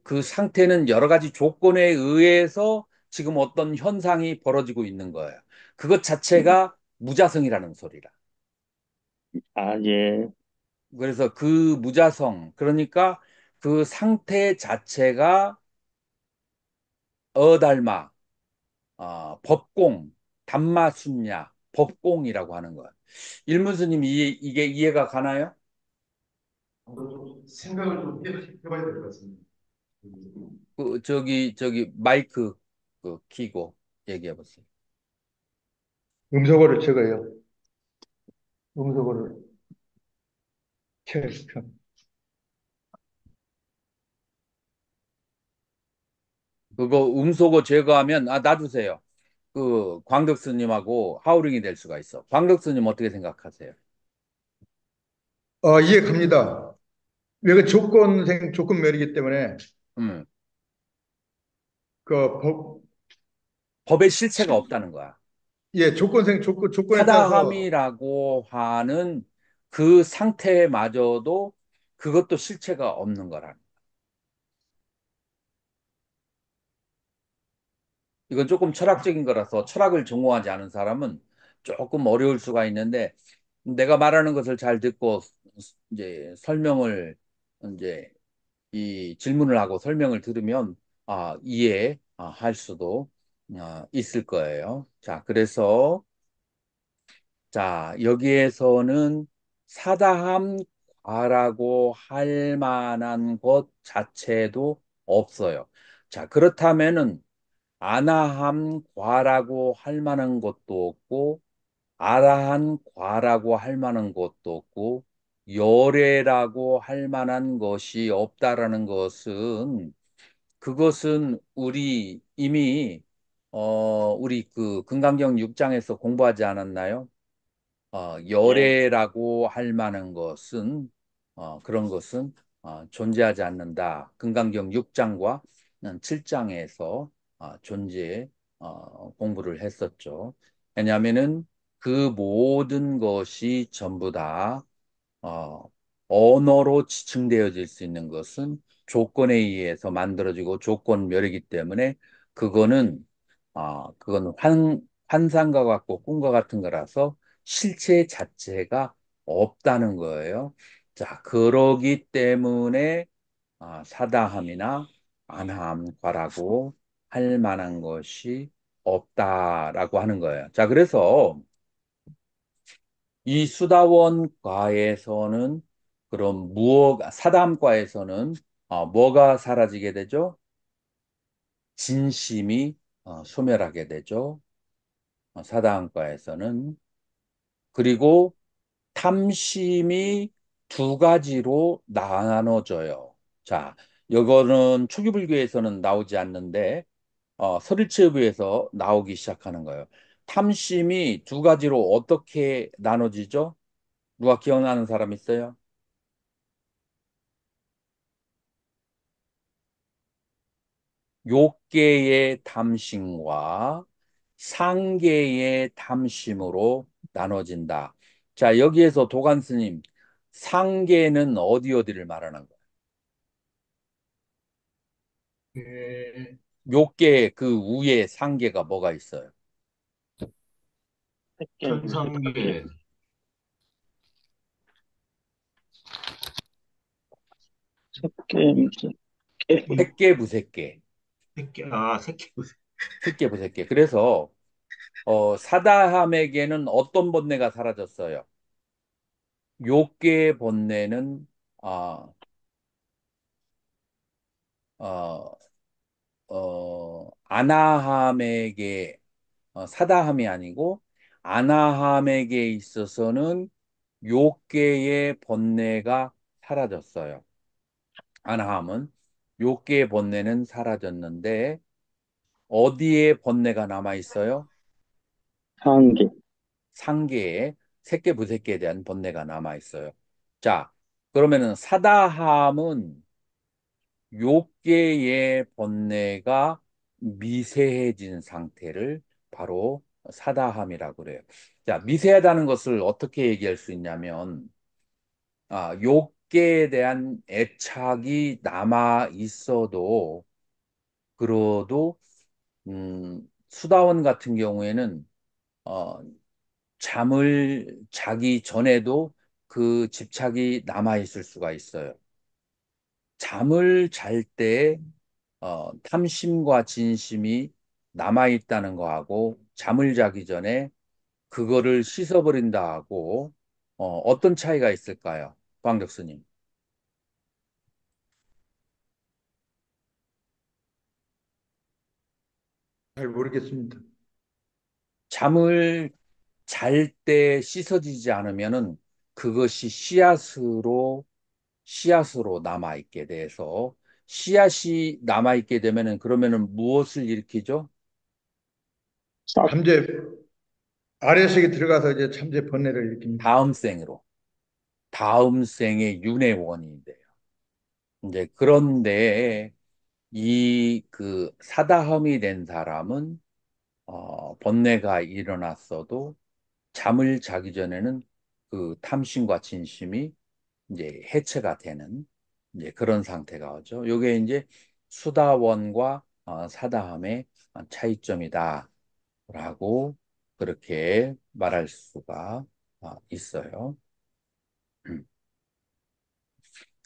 그 상태는 여러 가지 조건에 의해서 지금 어떤 현상이 벌어지고 있는 거예요. 그것 자체가 무자성이라는 소리라. 아, 예. 그래서 그 무자성, 그러니까 그 상태 자체가 어달마, 법공, 담마순냐, 법공이라고 하는 거야. 일문스님 이게 이해가 가나요? 한번 좀 생각을 좀 해봐야 될 것 같습니다. 저기 마이크 그 키고 얘기해 보세요. 음소거를 제거해요. 음소거를 켜요. 그거 음소거 제거하면 놔두세요. 그 광덕스님하고 하우링이 될 수가 있어. 광덕스님 어떻게 생각하세요? 이해 갑니다. 왜그 조건멸이기 때문에 음, 그 법, 법의 실체가 없다는 거야. 예, 조건에 따라서 사다함이라고 하는 그 상태마저도 그것도 실체가 없는 거라. 이건 조금 철학적인 거라서 철학을 전공하지 않은 사람은 조금 어려울 수가 있는데 내가 말하는 것을 잘 듣고 이제 설명을 이제 이 질문을 하고 설명을 들으면 이해할 수도 있을 거예요. 자, 그래서 자, 여기에서는 사다함과라고 할 만한 것 자체도 없어요. 자, 그렇다면은 아나함과라고 할 만한 것도 없고 아라한과라고 할 만한 것도 없고 열애라고 할 만한 것이 없다라는 것은 그것은 우리 이미 우리 그 금강경 6장에서 공부하지 않았나요? 예. 열애라고 할 만한 것은 그런 것은 존재하지 않는다. 금강경 6장과 7장에서 존재 공부를 했었죠. 왜냐하면은 그 모든 것이 전부 다 어, 언어로 지칭되어질 수 있는 것은 조건에 의해서 만들어지고 조건멸이기 때문에 그거는 그건 환상과 같고 꿈과 같은 거라서 실체 자체가 없다는 거예요. 자, 그러기 때문에 사다함이나 안함과라고 할 만한 것이 없다라고 하는 거예요. 자, 그래서 이 수다원과에서는 그럼 사담과에서는 뭐가 사라지게 되죠? 진심이 소멸하게 되죠. 사다함과에서는 그리고 탐심이 두 가지로 나눠져요. 자, 이거는 초기불교에서는 나오지 않는데 서리체부에서 나오기 시작하는 거예요. 탐심이 두 가지로 어떻게 나눠지죠? 누가 기억나는 사람 있어요? 욕계의 탐심과 상계의 탐심으로 나눠진다. 자, 여기에서 도간 스님, 상계는 어디를 말하는 거예요? 예, 욕계 그 위에 상계가 뭐가 있어요? 새끼, 새끼, 천상계, 새끼, 새끼. 색계, 부색계, 새끼, 색계, 부색계. 그래서 사다함에게는 어떤 번뇌가 사라졌어요? 욕계의 번뇌는 아, 어, 아나함에게 사다함이 아니고 아나함에게 있어서는 욕계의 번뇌가 사라졌어요. 아나함은 욕계의 번뇌는 사라졌는데 어디에 번뇌가 남아 있어요? 상계. 상계에 색계 부색계에 대한 번뇌가 남아 있어요. 자, 그러면은 사다함은 욕계의 번뇌가 미세해진 상태를 바로 사다함이라고 그래요. 자, 미세하다는 것을 어떻게 얘기할 수 있냐면, 욕계에 대한 애착이 남아 있어도, 그러도, 수다원 같은 경우에는, 어, 잠을 자기 전에도 그 집착이 남아 있을 수가 있어요. 잠을 잘 때 탐심과 진심이 남아 있다는 거하고 잠을 자기 전에 그거를 씻어버린다 하고 어떤 차이가 있을까요? 광 교수님. 잘 모르겠습니다. 잠을 잘 때 씻어지지 않으면은 그것이 씨앗으로 남아있게 돼서 씨앗이 남아있게 되면은 그러면은 무엇을 일으키죠? 싹 잠재 아래석에 들어가서 이제 잠재 번뇌를 일으킵니다. 다음 생으로. 다음 생의 윤회 원인이 돼요. 이제 그런데 이 그 사다함이 된 사람은 번뇌가 일어났어도 잠을 자기 전에는 그 탐심과 진심이 이제 해체가 되는 이제 그런 상태가 오죠. 요게 이제 수다원과 사다함의 차이점이다라고 그렇게 말할 수가 있어요.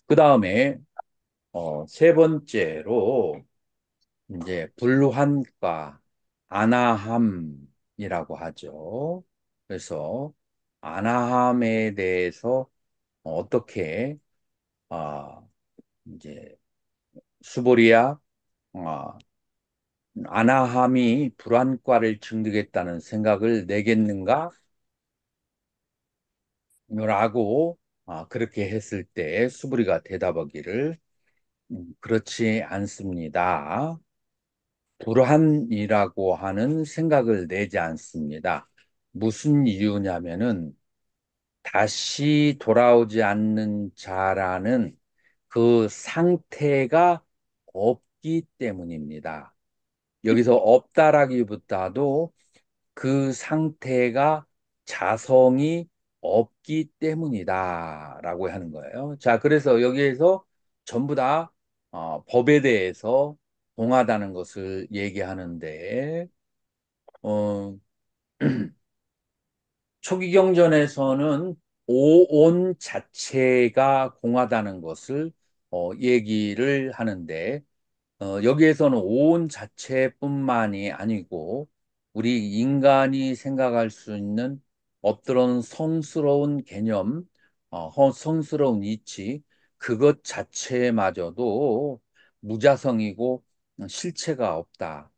그 다음에 세 번째로 이제 불환과 아나함이라고 하죠. 그래서 아나함에 대해서 어떻게 이제 수보리아 어, 아나함이 불안과를 증득했다는 생각을 내겠는가? 라고 그렇게 했을 때 수부리가 대답하기를 그렇지 않습니다. 불안이라고 하는 생각을 내지 않습니다. 무슨 이유냐면은 다시 돌아오지 않는 자라는 그 상태가 없기 때문입니다. 여기서 없다라기보다도 그 상태가 자성이 없기 때문이다라고 하는 거예요. 자, 그래서 여기에서 전부 다 법에 대해서 동하다는 것을 얘기하는데 어, 초기경전에서는 오온 자체가 공하다는 것을 얘기를 하는데 여기에서는 오온 자체뿐만이 아니고 우리 인간이 생각할 수 있는 어떤 성스러운 개념, 성스러운 이치, 그것 자체마저도 무자성이고 실체가 없다.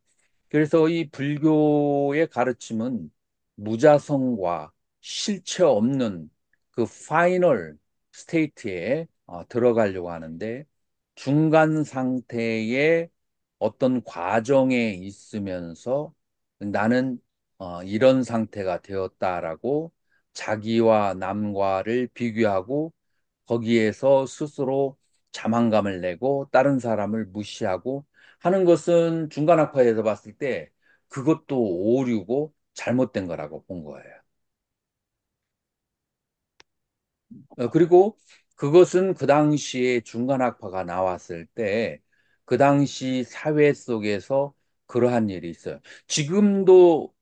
그래서 이 불교의 가르침은 무자성과 실체 없는 그 파이널 스테이트에 들어가려고 하는데 중간 상태의 어떤 과정에 있으면서 나는 이런 상태가 되었다라고 자기와 남과를 비교하고 거기에서 스스로 자만감을 내고 다른 사람을 무시하고 하는 것은 중간학파에서 봤을 때 그것도 오류고 잘못된 거라고 본 거예요. 그리고 그것은 그 당시에 중간학파가 나왔을 때 그 당시 사회 속에서 그러한 일이 있어요. 지금도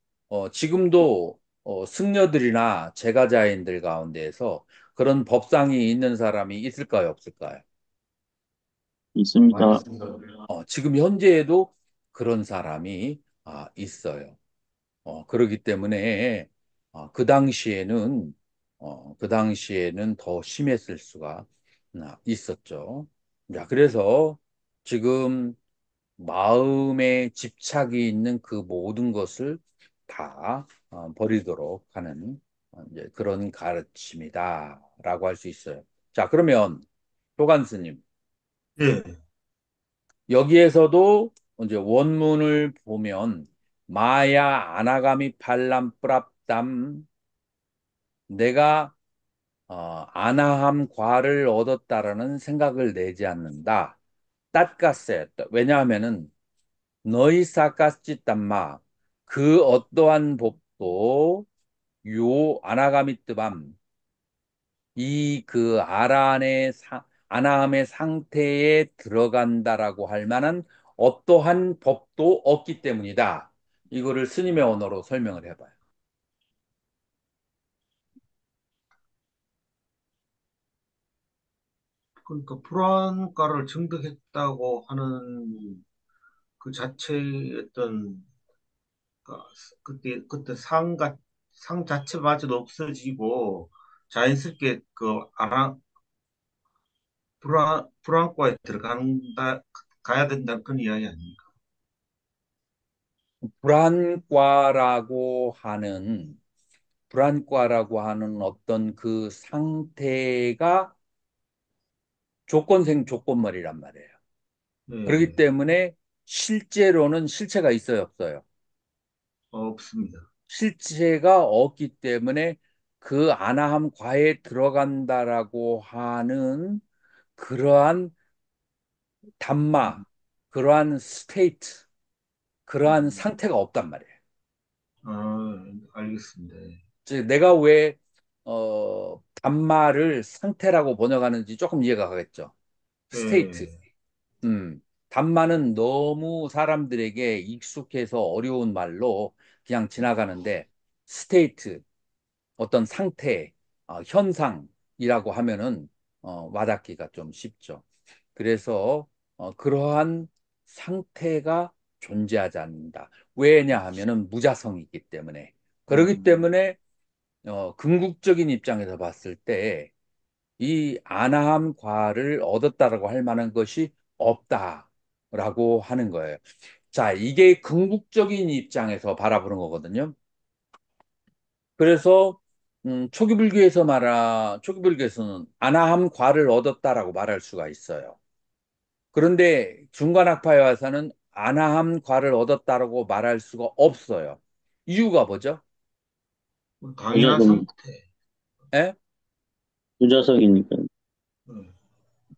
승려들이나 제가자인들 가운데에서 그런 법상이 있는 사람이 있을까요, 없을까요? 많이 있습니다. 있습니다. 지금 현재에도 그런 사람이 있어요. 그렇기 때문에 그 당시에는 더 심했을 수가 있었죠. 자, 그래서 지금 마음에 집착이 있는 그 모든 것을 다 버리도록 하는 이제 그런 가르침이다라고 할 수 있어요. 자, 그러면 조간스님 예, 여기에서도 이제 원문을 보면 마야 아나가미 팔람 뿌랍담 내가 아나함 과를 얻었다라는 생각을 내지 않는다. 땄가스였다. 왜냐하면은 너희 사카스짓담마 그 어떠한 법도 요 아나가미 뜨밤 이 그 아나함의 상태에 들어간다라고 할 만한 어떠한 법도 없기 때문이다. 이거를 스님의 언어로 설명을 해봐요. 그러니까 불안과를 증득했다고 하는 그 자체의 어떤 그때 상 자체마저도 없어지고 자연스럽게 그 불안과에 들어간다 가야 된다는 그런 이야기 아닙니까? 불안과라고 하는, 불안과라고 하는 어떤 그 상태가 조건생 조건물이란 말이에요. 그렇기 예, 때문에 실제로는 실체가 있어요, 없어요? 없습니다. 실체가 없기 때문에 그 아나함 과에 들어간다라고 하는 그러한 담마, 그러한 스테이트, 그러한 음, 상태가 없단 말이에요. 알겠습니다. 즉, 내가 왜, 담마를 상태라고 번역하는지 조금 이해가 가겠죠. 스테이트. 예, 음, 단마는 너무 사람들에게 익숙해서 어려운 말로 그냥 지나가는데, 스테이트, 어떤 상태, 현상이라고 하면은, 와닿기가 좀 쉽죠. 그래서, 그러한 상태가 존재하지 않는다. 왜냐 하면은 무자성이기 때문에. 그렇기 음, 때문에, 궁극적인 입장에서 봤을 때, 이 아나함 과를 얻었다라고 할 만한 것이 없다라고 하는 거예요. 자, 이게 궁극적인 입장에서 바라보는 거거든요. 그래서 초기불교에서는 아나함 과를 얻었다라고 말할 수가 있어요. 그런데 중간학파에 와서는 아나함 과를 얻었다라고 말할 수가 없어요. 이유가 뭐죠? 당연한 부자성, 상태. 예? 부자성이니까. 예.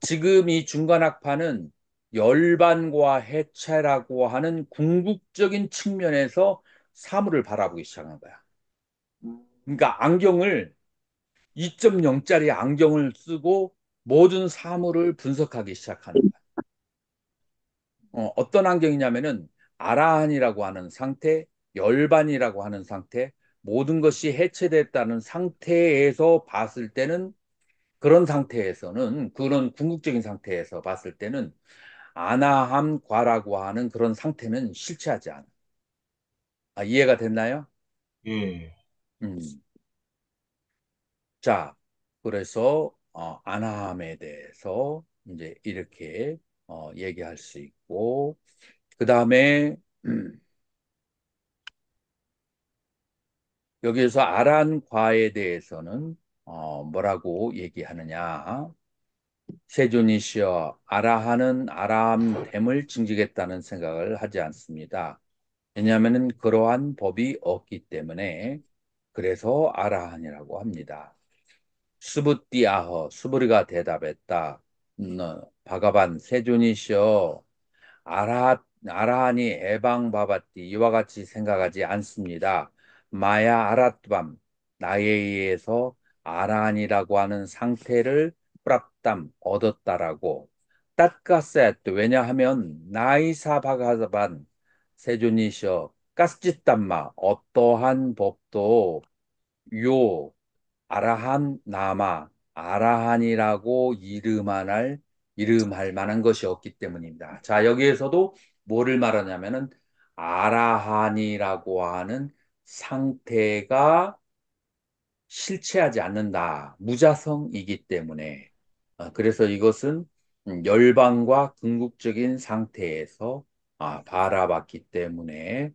지금 이 중간학파는 열반과 해체라고 하는 궁극적인 측면에서 사물을 바라보기 시작한 거야. 그러니까 안경을 2.0짜리 안경을 쓰고 모든 사물을 분석하기 시작하는 거야. 어떤 안경이냐면은 아라한이라고 하는 상태, 열반이라고 하는 상태, 모든 것이 해체됐다는 상태에서 봤을 때는 그런 상태에서는 그런 궁극적인 상태에서 봤을 때는 아나함과라고 하는 그런 상태는 실체하지 않아. 이해가 됐나요? 예. 음. 자, 그래서 아나함에 대해서 이제 이렇게 얘기할 수 있고, 그 다음에 여기에서 아란과에 대해서는 뭐라고 얘기하느냐? 세존이시여 아라한은 아라함됨을 징지겠다는 생각을 하지 않습니다. 왜냐하면 그러한 법이 없기 때문에 그래서 아라한이라고 합니다. 수부띠아허 수부리가 대답했다. 바가반 세존이시여 아라한이 에방바바띠 이와 같이 생각하지 않습니다. 마야 아라뚜밤 나에 의해서 아라한이라고 하는 상태를 프랍담 얻었다라고 따까세트 왜냐하면 나이사 바가반 세존이셔 가스짓담마 어떠한 법도 요 아라한 나마 아라한이라고 이름할 만한 것이 없기 때문입니다. 자, 여기에서도 뭐를 말하냐면은 아라한이라고 하는 상태가 실체하지 않는다. 무자성이기 때문에. 그래서 이것은 열방과 궁극적인 상태에서 바라봤기 때문에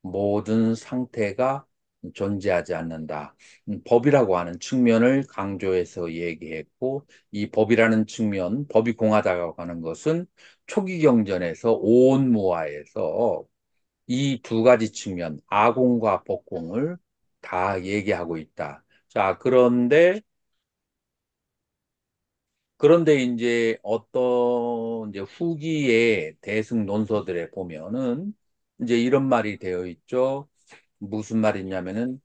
모든 상태가 존재하지 않는다. 법이라고 하는 측면을 강조해서 얘기했고, 이 법이라는 측면, 법이 공하다고 하는 것은 초기 경전에서 오온무화에서 이 두 가지 측면, 아공과 법공을 다 얘기하고 있다. 자, 그런데 이제 어떤 이제 후기의 대승 논서들에 보면은 이제 이런 말이 되어 있죠. 무슨 말이냐면은,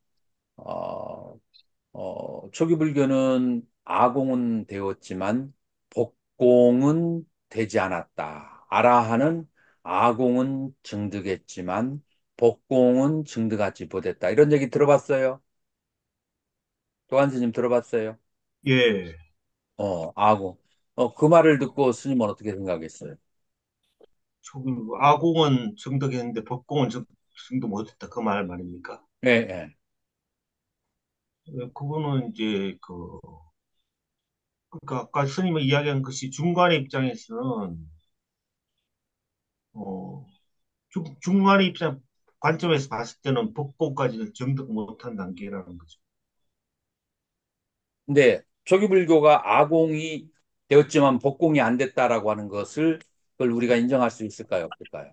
어, 초기 불교는 아공은 되었지만 복공은 되지 않았다. 아라한은 아공은 증득했지만 복공은 증득하지 못했다. 이런 얘기 들어봤어요? 도한 스님 들어봤어요? 예. 아공. 그 말을 듣고 스님은 어떻게 생각했어요? 저기 아공은 정덕했는데 법공은 정도 못했다. 그 말 말입니까? 예, 예. 그거는 이제 그러니까 아까 스님이 이야기한 것이 중간의 입장에서는 어, 중간의 입장 관점에서 봤을 때는 법공까지는 정독 못한 단계라는 거죠. 근데 초기불교가 아공이 되었지만 복공이 안 됐다라고 하는 것을 그걸 우리가 인정할 수 있을까요? 없을까요?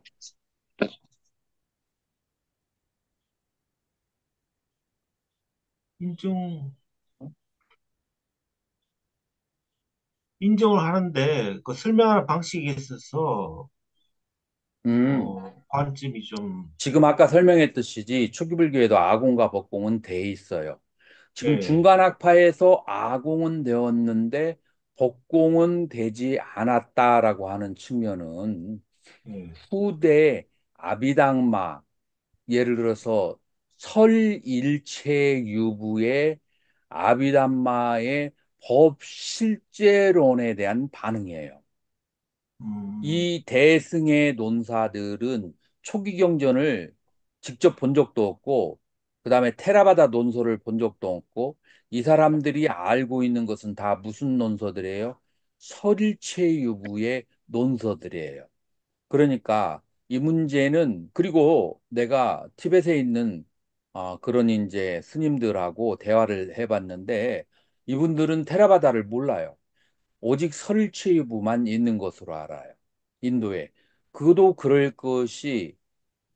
인정 인정을 하는데 그 설명하는 방식에 있어서 음, 관점이 좀 지금 아까 설명했듯이 초기불교에도 아공과 법공은 돼 있어요. 지금 예, 중간학파에서 아공은 되었는데 복공은 되지 않았다라고 하는 측면은 예. 후대 아비당마 예를 들어서 설일체유부의 아비담마의 법실제론에 대한 반응이에요. 음, 이 대승의 논사들은 초기 경전을 직접 본 적도 없고, 그 다음에 테라바다 논서를 본 적도 없고, 이 사람들이 알고 있는 것은 다 무슨 논서들이에요? 설일체유부의 논서들이에요. 그러니까 이 문제는 그리고 내가 티벳에 있는 그런 이제 스님들하고 대화를 해봤는데 이분들은 테라바다를 몰라요. 오직 설치부만 있는 것으로 알아요. 인도에. 그도 그럴 것이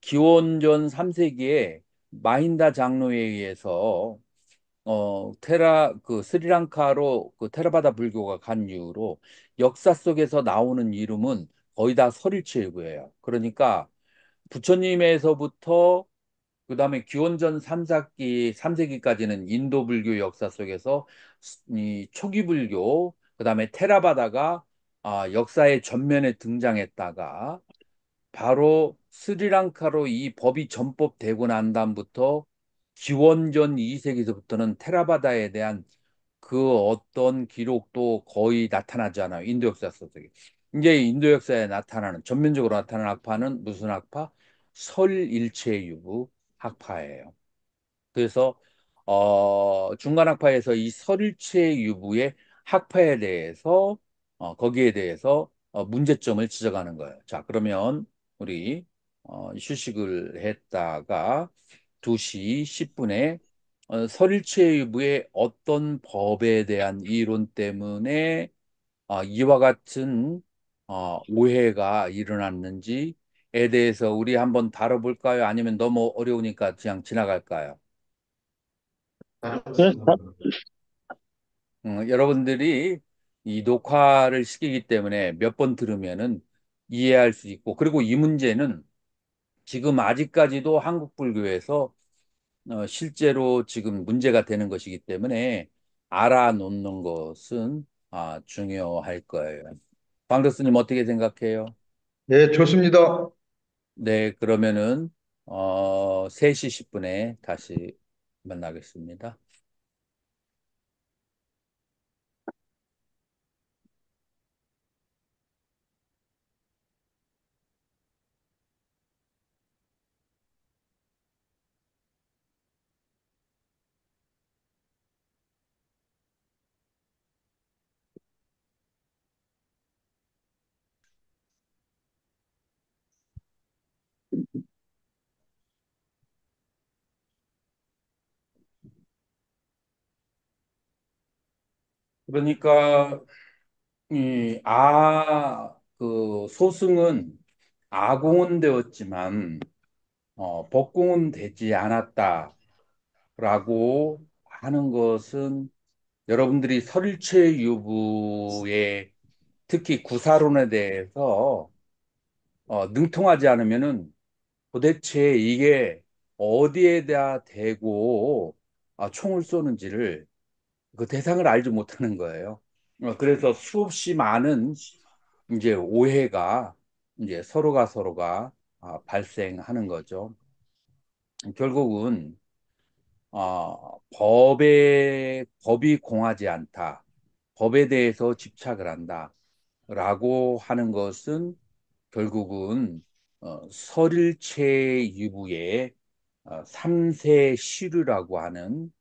기원전 3세기에 마힌다 장로에 의해서 스리랑카로 그 테라바다 불교가 간 이후로 역사 속에서 나오는 이름은 거의 다 설일체이고예요. 그러니까 부처님에서부터 그다음에 기원전 3세기까지는 인도 불교 역사 속에서 이 초기 불교, 그다음에 테라바다가 역사의 전면에 등장했다가 바로 스리랑카로 이 법이 전법되고 난 다음부터 기원전 2세기서부터는 테라바다에 대한 그 어떤 기록도 거의 나타나지 않아요. 인도 역사 속에. 이제 인도 역사에 나타나는, 전면적으로 나타나는 학파는 무슨 학파? 설일체유부 학파예요. 그래서 중간학파에서 이 설일체 유부의 학파에 대해서 거기에 대해서 문제점을 지적하는 거예요. 자, 그러면 우리 휴식을 했다가 2시 10분에 설일체 유부의 어떤 법에 대한 이론 때문에 이와 같은 오해가 일어났는지에 대해서 우리 한번 다뤄볼까요? 아니면 너무 어려우니까 그냥 지나갈까요? 예, 여러분들이 이 녹화를 시키기 때문에 몇 번 들으면은 이해할 수 있고, 그리고 이 문제는 지금 아직까지도 한국 불교에서 실제로 지금 문제가 되는 것이기 때문에 알아놓는 것은 중요할 거예요. 광 교수님 어떻게 생각해요? 예, 좋습니다. 네, 그러면은 3시 10분에 다시 만나겠습니다. 그러니까 소승은 아공은 되었지만, 법공은 되지 않았다라고 하는 것은 여러분들이 설일체 유부의 특히 구사론에 대해서 능통하지 않으면은 도대체 이게 어디에다 대고 총을 쏘는지를 그 대상을 알지 못하는 거예요. 그래서 수없이 많은 이제 오해가 이제 서로가 발생하는 거죠. 결국은 법이 공하지 않다. 법에 대해서 집착을 한다. 라고 하는 것은 결국은 설일체 유부의 3세 시류라고 하는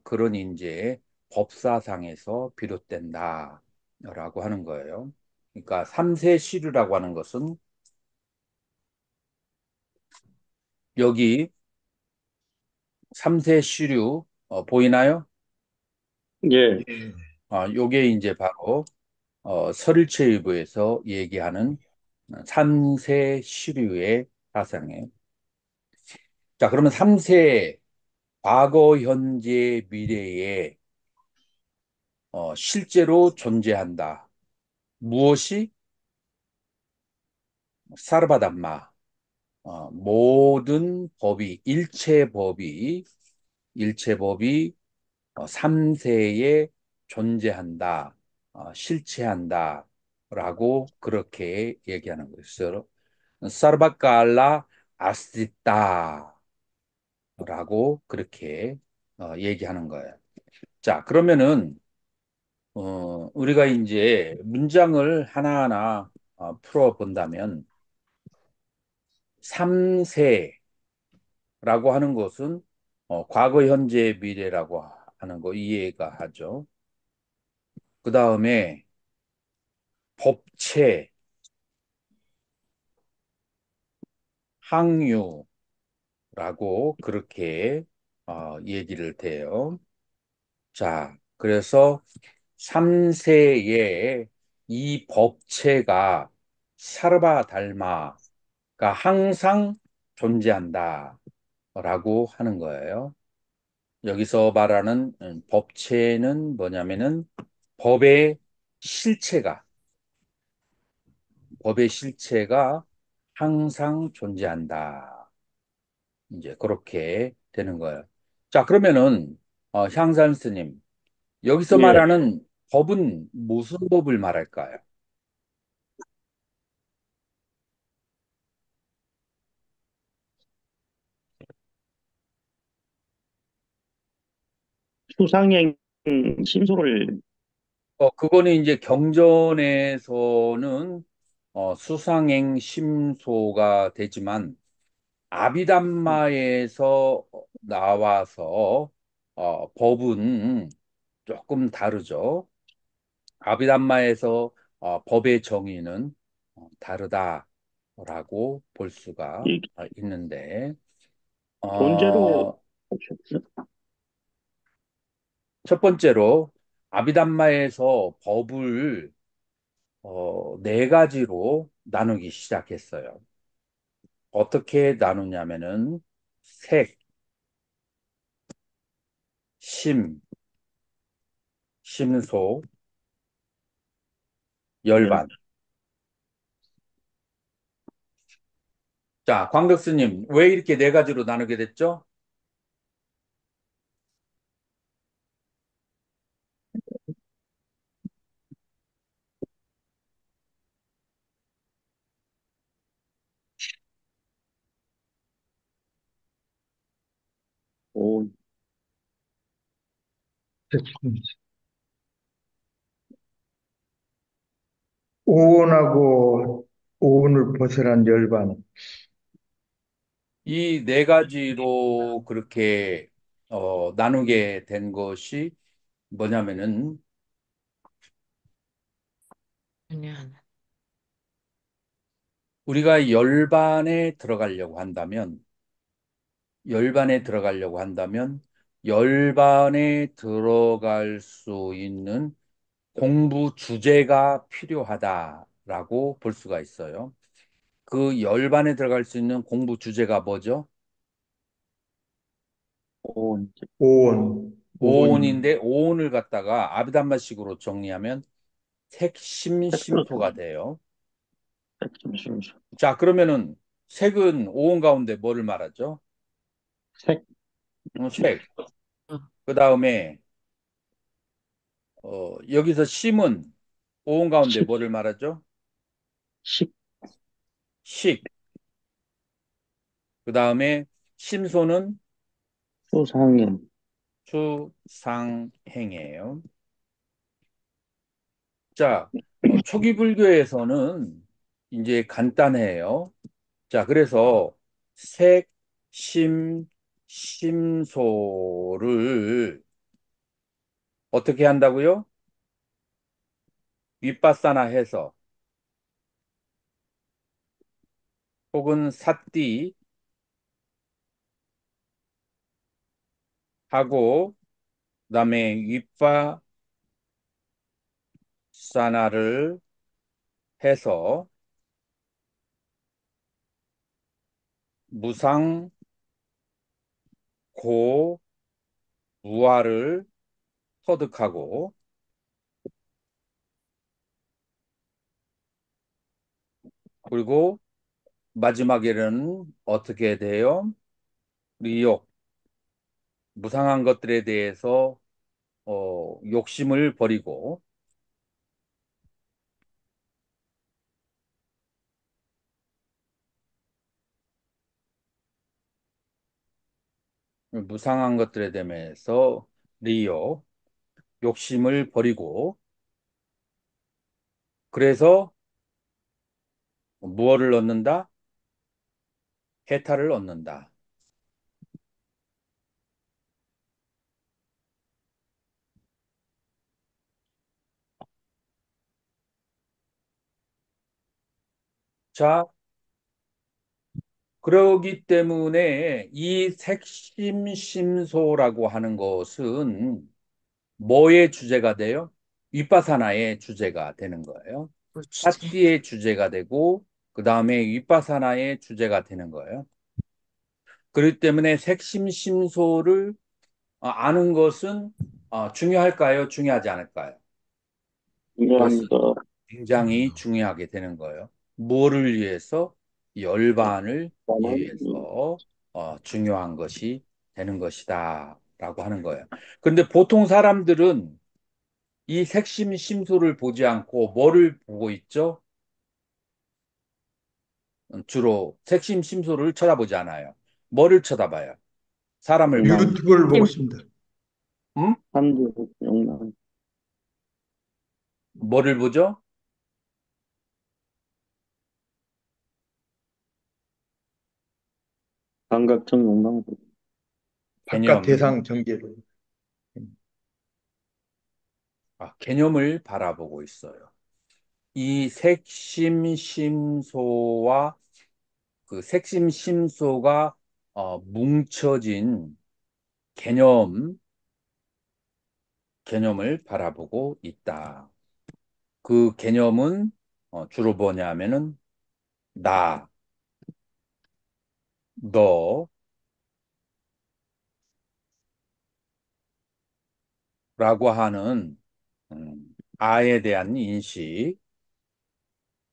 그런 이제 법사상에서 비롯된다라고 하는 거예요. 그러니까 3세 시류라고 하는 것은 여기 3세 시류 보이나요? 예, 예. 요게 이제 바로 설일체유부에서 얘기하는 3세 시류의 사상이에요. 자, 그러면 3세 과거, 현재, 미래에 실제로 존재한다. 무엇이? 사르바담마. 모든 법이, 일체 법이 3세에 존재한다. 실체한다. 라고 그렇게 얘기하는 것이죠. 사르바칼라 아스티타. 라고 그렇게 얘기하는 거예요. 자, 그러면은 우리가 이제 문장을 하나하나 풀어 본다면 3세라고 하는 것은 과거, 현재, 미래라고 하는 거 이해가 하죠. 그 다음에 법체, 항유라고 그렇게 얘기를 돼요. 자, 그래서 3세에 이 법체가 사르바 달마가 항상 존재한다. 라고 하는 거예요. 여기서 말하는 법체는 뭐냐면은 법의 실체가, 법의 실체가 항상 존재한다. 이제 그렇게 되는 거예요. 자, 그러면은, 향산 스님, 여기서 예. 말하는 법은 무슨 법을 말할까요? 수상행 신소를, 그거는 이제 경전에서는 수상행 심소가 되지만 아비담마에서 나와서 법은 조금 다르죠. 아비담마에서 법의 정의는 다르다라고 볼 수가 이 있는데 존재로, 어, 첫 번째로 아비담마에서 법을 네 가지로 나누기 시작했어요. 어떻게 나누냐면은 색, 심, 심소, 열, 열반. 자, 광덕스님, 왜 이렇게 네 가지로 나누게 됐죠? 오, 오온하고 오온을 벗어난 열반. 이 네 가지로 그렇게 나누게 된 것이 뭐냐면은 그냥 우리가 열반에 들어가려고 한다면 열반에 들어갈 수 있는 공부 주제가 필요하다라고 볼 수가 있어요. 그 열반에 들어갈 수 있는 공부 주제가 뭐죠? 오, 오온, 오온, 오온인데 오온을 갖다가 아비담마식으로 정리하면 색심심소가 돼요. 색심심소. 자, 그러면은 색은 오온 가운데 뭐를 말하죠? 색, 색. 어, 그 다음에 여기서 심은 오온 가운데 식, 뭐를 말하죠? 식, 식. 그 다음에 심소는 수상행, 수상행이에요. 자, 초기 불교에서는 이제 간단해요. 자, 그래서 색, 심, 심소를 어떻게 한다고요? 윗바사나 해서 혹은 사띠 하고 그다음에 윗바사나를 해서 무상, 고, 무아를 터득하고 그리고 마지막에는 어떻게 돼요? 리욕, 무상한 것들에 대해서 욕심을 버리고 무상한 것들에 대해서 리욕, 욕심을 버리고 그래서 무엇을 얻는다? 해탈을 얻는다. 자, 그러기 때문에 이 색심심소라고 하는 것은 뭐의 주제가 돼요? 윗바사나의 주제가 되는 거예요. 주제. 사띠의 주제가 되고 그 다음에 윗바사나의 주제가 되는 거예요. 그렇기 때문에 색심심소를 아는 것은 중요할까요? 중요하지 않을까요? 그것은 중요합니다. 굉장히 중요하게 되는 거예요. 뭐를 위해서? 열반을 나는, 위해서 중요한 것이 되는 것이다. 라고 하는 거예요. 그런데 보통 사람들은 이 색심 심소를 보지 않고 뭐를 보고 있죠? 주로 색심 심소를 쳐다보지 않아요. 뭐를 쳐다봐요? 사람을 보고. 욕망, 유튜브를 보고 힘, 있습니다. 응? 한두, 욕망, 뭐를 보죠? 감각적 욕망. 바깥 개념, 대상 전개를. 개념을 바라보고 있어요. 이 색심심소와 그 색심심소가 뭉쳐진 개념, 개념을 바라보고 있다. 그 개념은 주로 뭐냐면은 나, 너라고 하는 아에 대한 인식,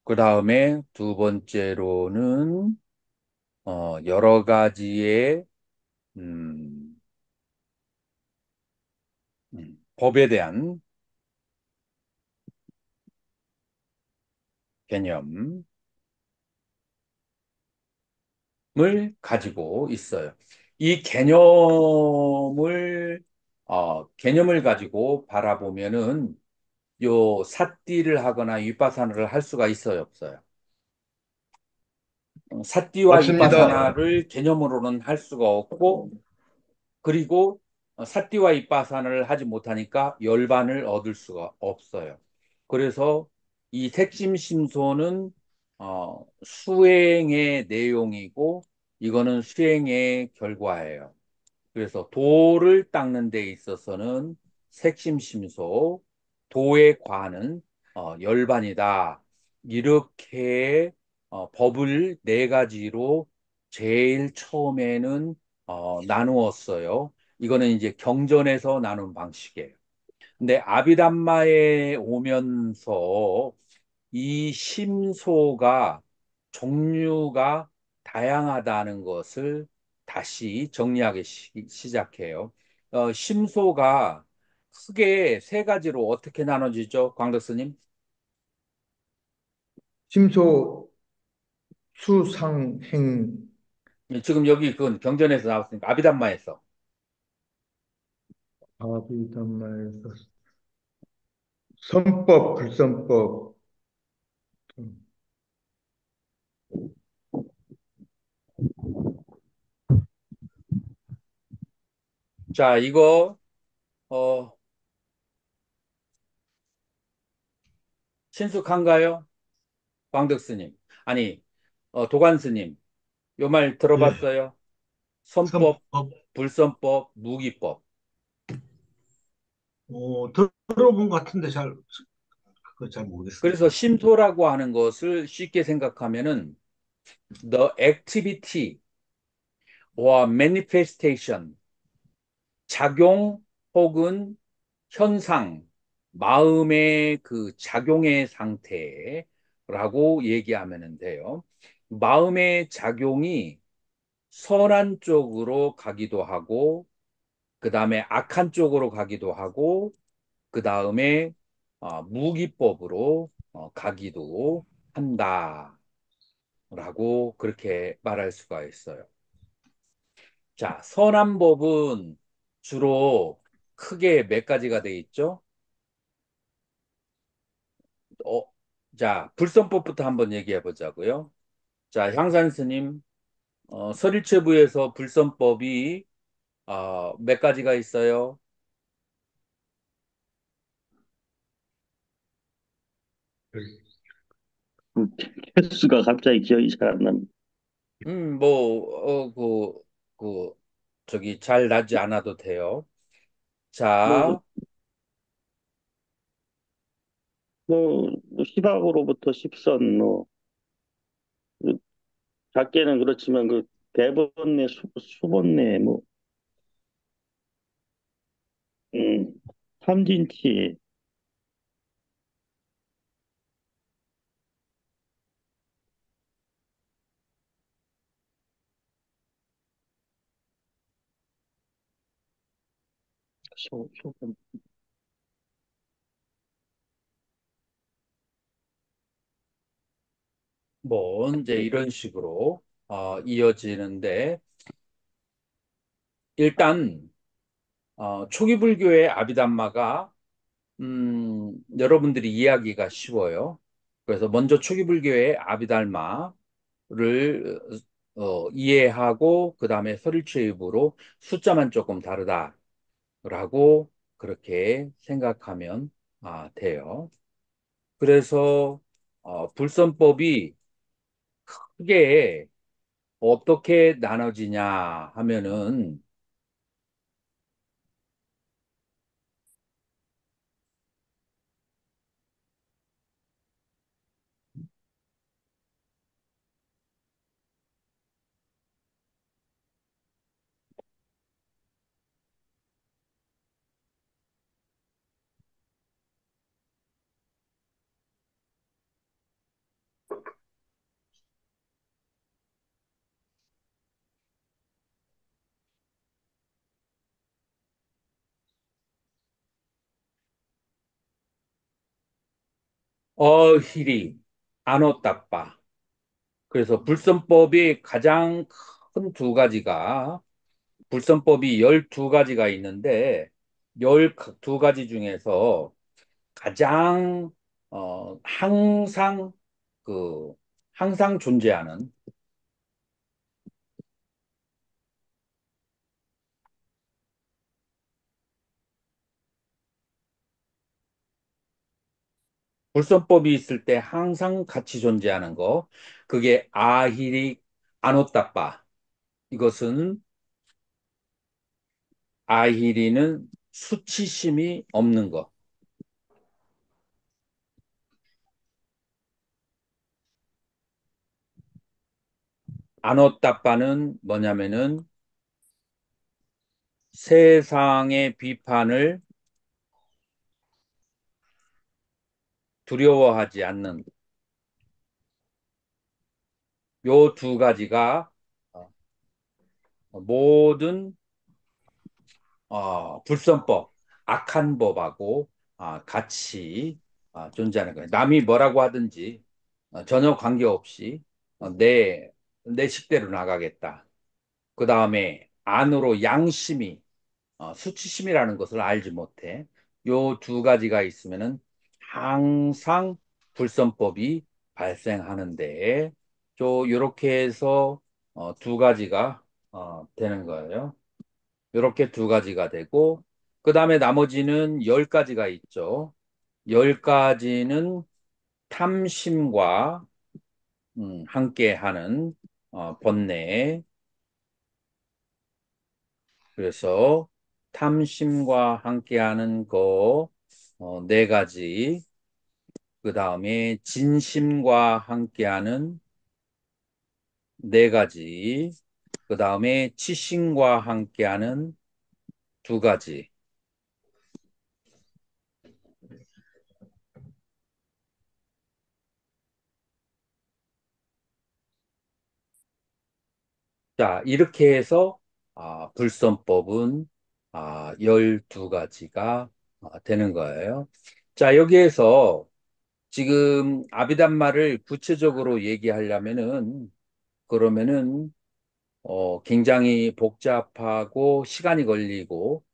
그 다음에 두 번째로는 여러 가지의 음, 법에 대한 개념을 가지고 있어요. 이 개념을 가지고 바라보면은 요 사띠를 하거나 윗바사나를 할 수가 있어요, 없어요? 사띠와 없습니다. 윗바사나를 개념으로는 할 수가 없고 그리고 사띠와 윗바사나를 하지 못하니까 열반을 얻을 수가 없어요. 그래서 이 색심심소는 수행의 내용이고 이거는 수행의 결과예요. 그래서 도를 닦는 데 있어서는 색심심소, 도의 과는 열반이다. 이렇게 법을 네 가지로 제일 처음에는 나누었어요. 이거는 이제 경전에서 나눈 방식이에요. 근데 아비담마에 오면서 이 심소가 종류가 다양하다는 것을 다시 정리하기 시작해요. 심소가 크게 세 가지로 어떻게 나눠지죠? 광덕스님? 심소 수상행 지금 여기 그건 경전에서 나왔으니까 아비담마에서 아비담마에서 선법, 불선법. 음, 자, 이거, 어, 친숙한가요? 광덕스님. 아니, 도관스님. 요 말 예, 들어봤어요? 선법, 선법, 불선법, 무기법. 들어본 것 같은데 그거 잘 그래서 모르겠습니다. 심소라고 하는 것을 쉽게 생각하면은 the activity or manifestation, 작용 혹은 현상, 마음의 그 작용의 상태라고 얘기하면 돼요. 마음의 작용이 선한 쪽으로 가기도 하고, 그 다음에 악한 쪽으로 가기도 하고, 그 다음에 무기법으로 가기도 한다라고 그렇게 말할 수가 있어요. 자, 선한 법은 주로 크게 몇 가지가 돼 있죠? 어, 자, 불선법부터 한번 얘기해 보자고요. 자, 향산 스님, 설일체부에서 불선법이 몇 가지가 있어요? 그 횟수가 갑자기 기억이 잘 안 납니다. 뭐, 저기 잘 나지 않아도 돼요. 뭐, 자, 뭐 시박으로부터 십선, 그 작게는 그렇지만 그 대번내, 수번내, 음, 삼진치, 소, 뭐, 이제 이런 식으로 이어지는데, 일단, 초기 불교의 아비담마가, 여러분들이 이해하기가 쉬워요. 그래서 먼저 초기 불교의 아비달마를 이해하고, 그 다음에 설일체입으로 숫자만 조금 다르다라고 그렇게 생각하면 돼요. 그래서 불선법이 크게 어떻게 나눠지냐 하면은 어히리, 아노따빠. 그래서 불선법이 가장 큰 두 가지가 불선법이 12가지가 있는데 12가지 중에서 가장 항상 그 항상 존재하는 불선법이 있을 때 항상 같이 존재하는 거 그게 아히리 아노따빠. 이것은 아히리는 수치심이 없는 것. 아노따빠는 뭐냐면은 세상의 비판을 두려워하지 않는 요 두 가지가 모든 불선법, 악한 법하고 같이 존재하는 거예요. 남이 뭐라고 하든지 전혀 관계없이 내 식대로 나가겠다. 그 다음에 안으로 양심이 수치심이라는 것을 알지 못해. 요 두 가지가 있으면은 항상 불선법이 발생하는데, 요렇게 해서 두 가지가 되는 거예요. 요렇게 두 가지가 되고, 그 다음에 나머지는 열 가지가 있죠. 열 가지는 탐심과 함께하는 번뇌. 그래서 탐심과 함께하는 거 네 가지. 그 다음에 진심과 함께하는 네 가지. 그 다음에 치심과 함께하는 두 가지. 자, 이렇게 해서 불선법은 12가지가 되는 거예요. 자, 여기에서 지금 아비담마를 구체적으로 얘기하려면은 그러면은 굉장히 복잡하고 시간이 걸리고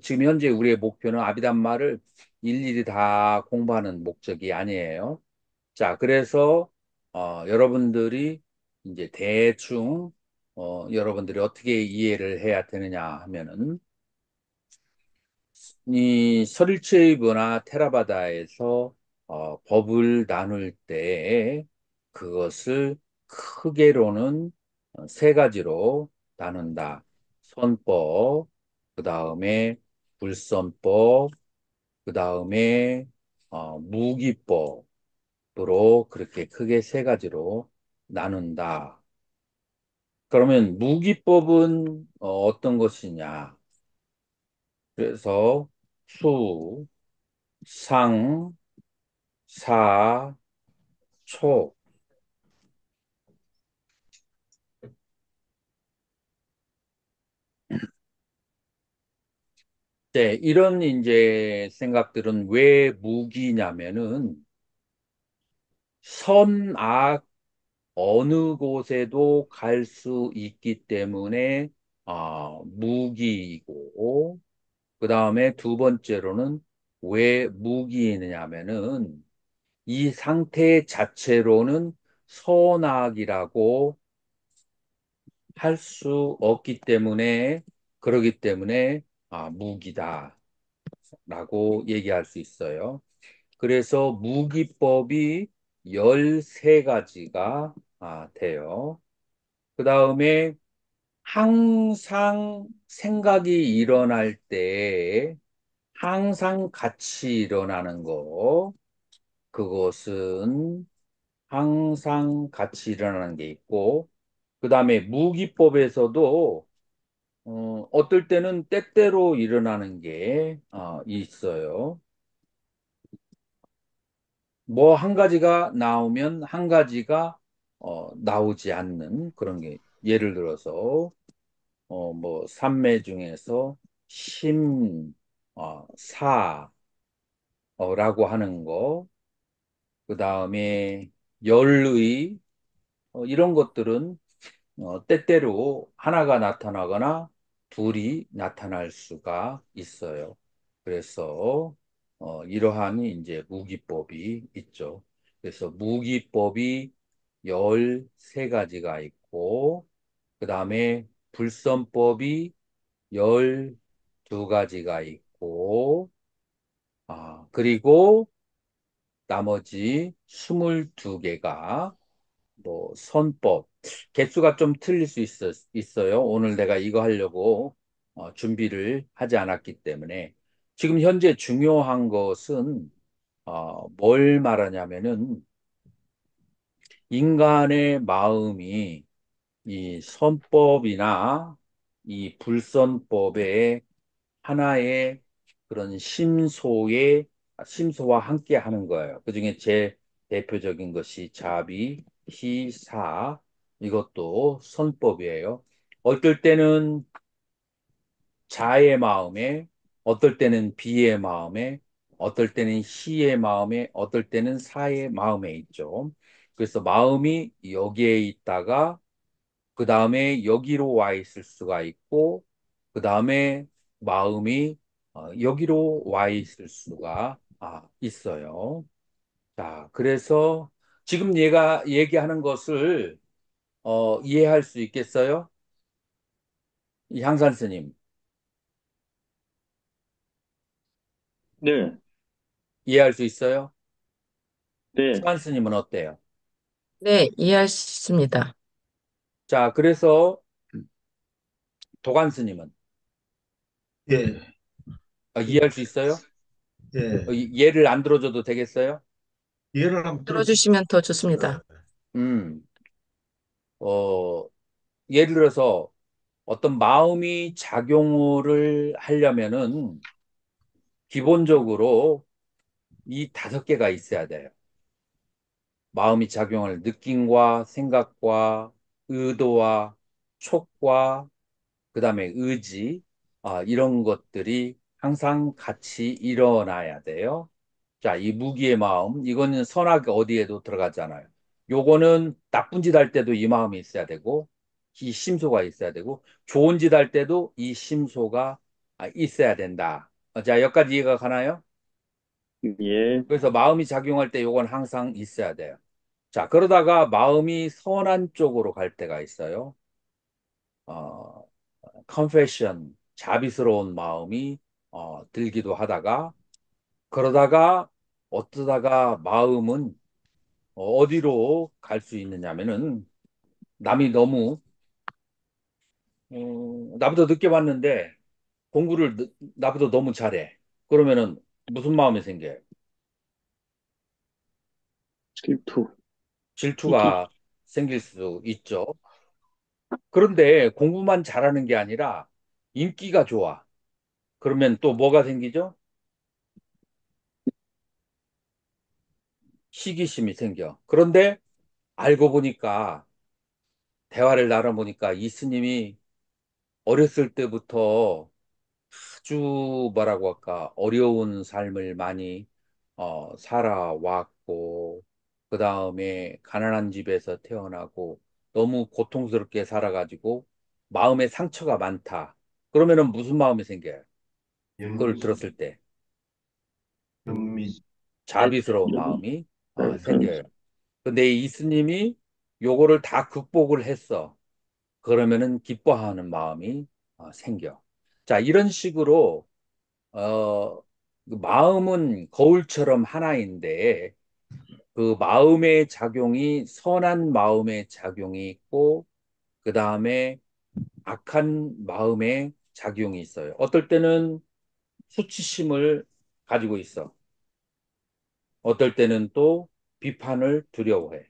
지금 현재 우리의 목표는 아비담마를 일일이 다 공부하는 목적이 아니에요. 자, 그래서 여러분들이 이제 대충 여러분들이 어떻게 이해를 해야 되느냐 하면은 이 설일체이브나 테라바다에서 법을 나눌 때 그것을 크게로는 세 가지로 나눈다. 선법, 그 다음에 불선법, 그 다음에 무기법으로 그렇게 크게 세 가지로 나눈다. 그러면 무기법은 어떤 것이냐? 그래서 수, 상, 사, 초. 네, 이런 이제 생각들은 왜 무기냐면은 선악 어느 곳에도 갈 수 있기 때문에 무기이고 그 다음에 두 번째로는 왜 무기이냐면은 이 상태 자체로는 선악이라고 할 수 없기 때문에 그러기 때문에 무기다라고 얘기할 수 있어요. 그래서 무기법이 13가지가 돼요. 그 다음에 항상 생각이 일어날 때 항상 같이 일어나는 거, 그것은 항상 같이 일어나는 게 있고, 그 다음에 무기법에서도 어떨 때는 때때로 일어나는 게 있어요. 뭐 한 가지가 나오면 한 가지가 나오지 않는 그런 게 예를 들어서 뭐 삼매 중에서 심, 사라고 하는 거, 그 다음에 열의 이런 것들은 때때로 하나가 나타나거나 둘이 나타날 수가 있어요. 그래서 이러한 이제 무기법이 있죠. 그래서 무기법이 13가지가 있고 그 다음에 불선법이 12가지가 있고 그리고 나머지 22개가 뭐 선법 개수가 좀 틀릴 수 있어요. 오늘 내가 이거 하려고 준비를 하지 않았기 때문에 지금 현재 중요한 것은 뭘 말하냐면은 인간의 마음이 이 선법이나 이 불선법의 하나의 그런 심소와 함께 하는 거예요. 그중에 제 대표적인 것이 자비, 희사, 이것도 선법이에요. 어떨 때는 자의 마음에, 어떨 때는 비의 마음에, 어떨 때는 희의 마음에, 어떨 때는 사의 마음에 있죠. 그래서 마음이 여기에 있다가 그 다음에 여기로 와 있을 수가 있고, 그 다음에 마음이 여기로 와 있을 수가 있어요. 자, 그래서 지금 얘가 얘기하는 것을 이해할 수 있겠어요? 이 향산 스님, 네, 이해할 수 있어요? 네, 수환 스님은 어때요? 네, 이해할 수 있습니다. 자, 그래서 도관 스님은 예, 이해할 수 있어요? 예. 예를 안 들어줘도 되겠어요? 예를 한번 들어주세요. 들어주시면 더 좋습니다. 음, 어, 예를 들어서 어떤 마음이 작용을 하려면은 기본적으로 이 다섯 개가 있어야 돼요. 마음이 작용할 느낌과 생각과 의도와 촉과 그다음에 의지, 이런 것들이 항상 같이 일어나야 돼요. 자, 이 무기의 마음, 이거는 선악 어디에도 들어가잖아요. 요거는 나쁜 짓 할 때도 이 마음이 있어야 되고, 이 심소가 있어야 되고, 좋은 짓 할 때도 이 심소가 있어야 된다. 자, 여기까지 이해가 가나요? 예, 그래서 마음이 작용할 때 요건 항상 있어야 돼요. 자, 그러다가 마음이 선한 쪽으로 갈 때가 있어요. 어, confession, 자비스러운 마음이 들기도 하다가, 그러다가 어쩌다가 마음은 어디로 갈 수 있느냐면은 남이 너무 나보다 늦게 왔는데 공부를 나보다 너무 잘해. 그러면은 무슨 마음이 생겨요? 질투. 질투가 생길 수 있죠. 그런데 공부만 잘하는 게 아니라 인기가 좋아. 그러면 또 뭐가 생기죠? 시기심이 생겨. 그런데 알고 보니까 대화를 나눠보니까 이 스님이 어렸을 때부터 아주 뭐라고 할까 어려운 삶을 많이 살아왔고 그 다음에 가난한 집에서 태어나고 너무 고통스럽게 살아가지고 마음에 상처가 많다. 그러면은 무슨 마음이 생겨요? 그걸 연민이죠. 들었을 때 연민. 자비스러운 마음이 네, 생겨요. 근데 이 스님이 요거를 다 극복을 했어. 그러면은 기뻐하는 마음이 생겨. 자, 이런 식으로 그 마음은 거울처럼 하나인데 그 마음의 작용이 선한 마음의 작용이 있고 그 다음에 악한 마음의 작용이 있어요. 어떨 때는 수치심을 가지고 있어. 어떨 때는 또 비판을 두려워해.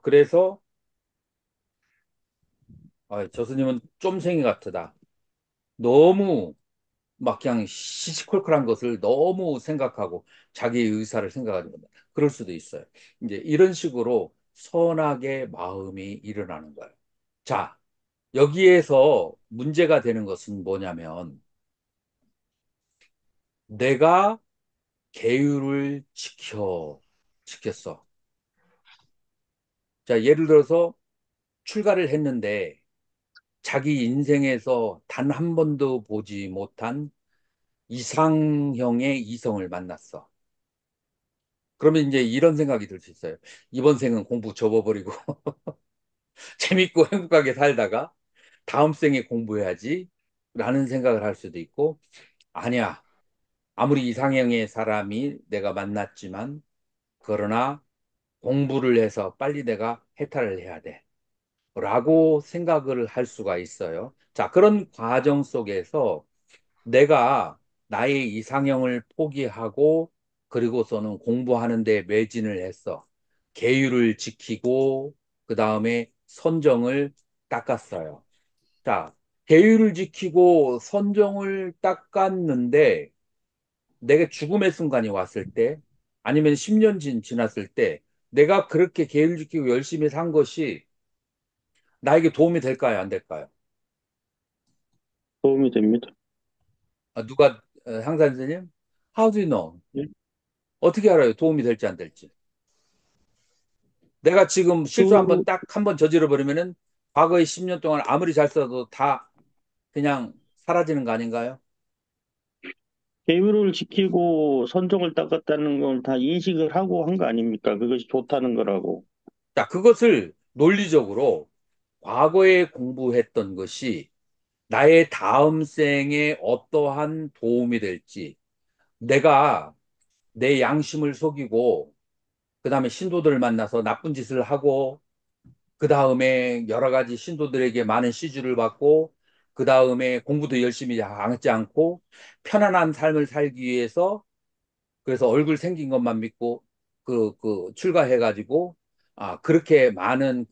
그래서 저 스님은 쫌생이 같으다. 너무 막 그냥 시시콜콜한 것을 너무 생각하고 자기 의사를 생각하지 못한다. 그럴 수도 있어요. 이제 이런 식으로 선악의 마음이 일어나는 거예요. 자, 여기에서 문제가 되는 것은 뭐냐면 내가 계율을 지켰어. 자, 예를 들어서 출가를 했는데 자기 인생에서 단 한 번도 보지 못한 이상형의 이성을 만났어. 그러면 이제 이런 생각이 들 수 있어요. 이번 생은 공부 접어버리고 재밌고 행복하게 살다가 다음 생에 공부해야지 라는 생각을 할 수도 있고 아니야. 아무리 이상형의 사람이 내가 만났지만 그러나 공부를 해서 빨리 내가 해탈을 해야 돼. 라고 생각을 할 수가 있어요. 자, 그런 과정 속에서 내가 나의 이상형을 포기하고 그리고서는 공부하는 데 매진을 했어. 계율을 지키고 그 다음에 선정을 닦았어요. 자, 계율을 지키고 선정을 닦았는데 내가 죽음의 순간이 왔을 때 아니면 10년 지났을 때 내가 그렇게 계율 지키고 열심히 산 것이 나에게 도움이 될까요? 안 될까요? 도움이 됩니다. 누가 항상 선생님? How do you know? 예? 어떻게 알아요? 도움이 될지 안 될지. 내가 지금 실수 한번 그, 딱 한 번 저질러 버리면은 과거의 10년 동안 아무리 잘 써도 다 그냥 사라지는 거 아닌가요? 계율을 지키고 선종을 닦았다는 걸 다 인식을 하고 한 거 아닙니까? 그것이 좋다는 거라고. 자, 그것을 논리적으로 과거에 공부했던 것이 나의 다음 생에 어떠한 도움이 될지, 내가 내 양심을 속이고, 그 다음에 신도들을 만나서 나쁜 짓을 하고, 그 다음에 여러 가지 신도들에게 많은 시주를 받고, 그 다음에 공부도 열심히 하지 않고, 편안한 삶을 살기 위해서, 그래서 얼굴 생긴 것만 믿고, 출가해가지고, 그렇게 많은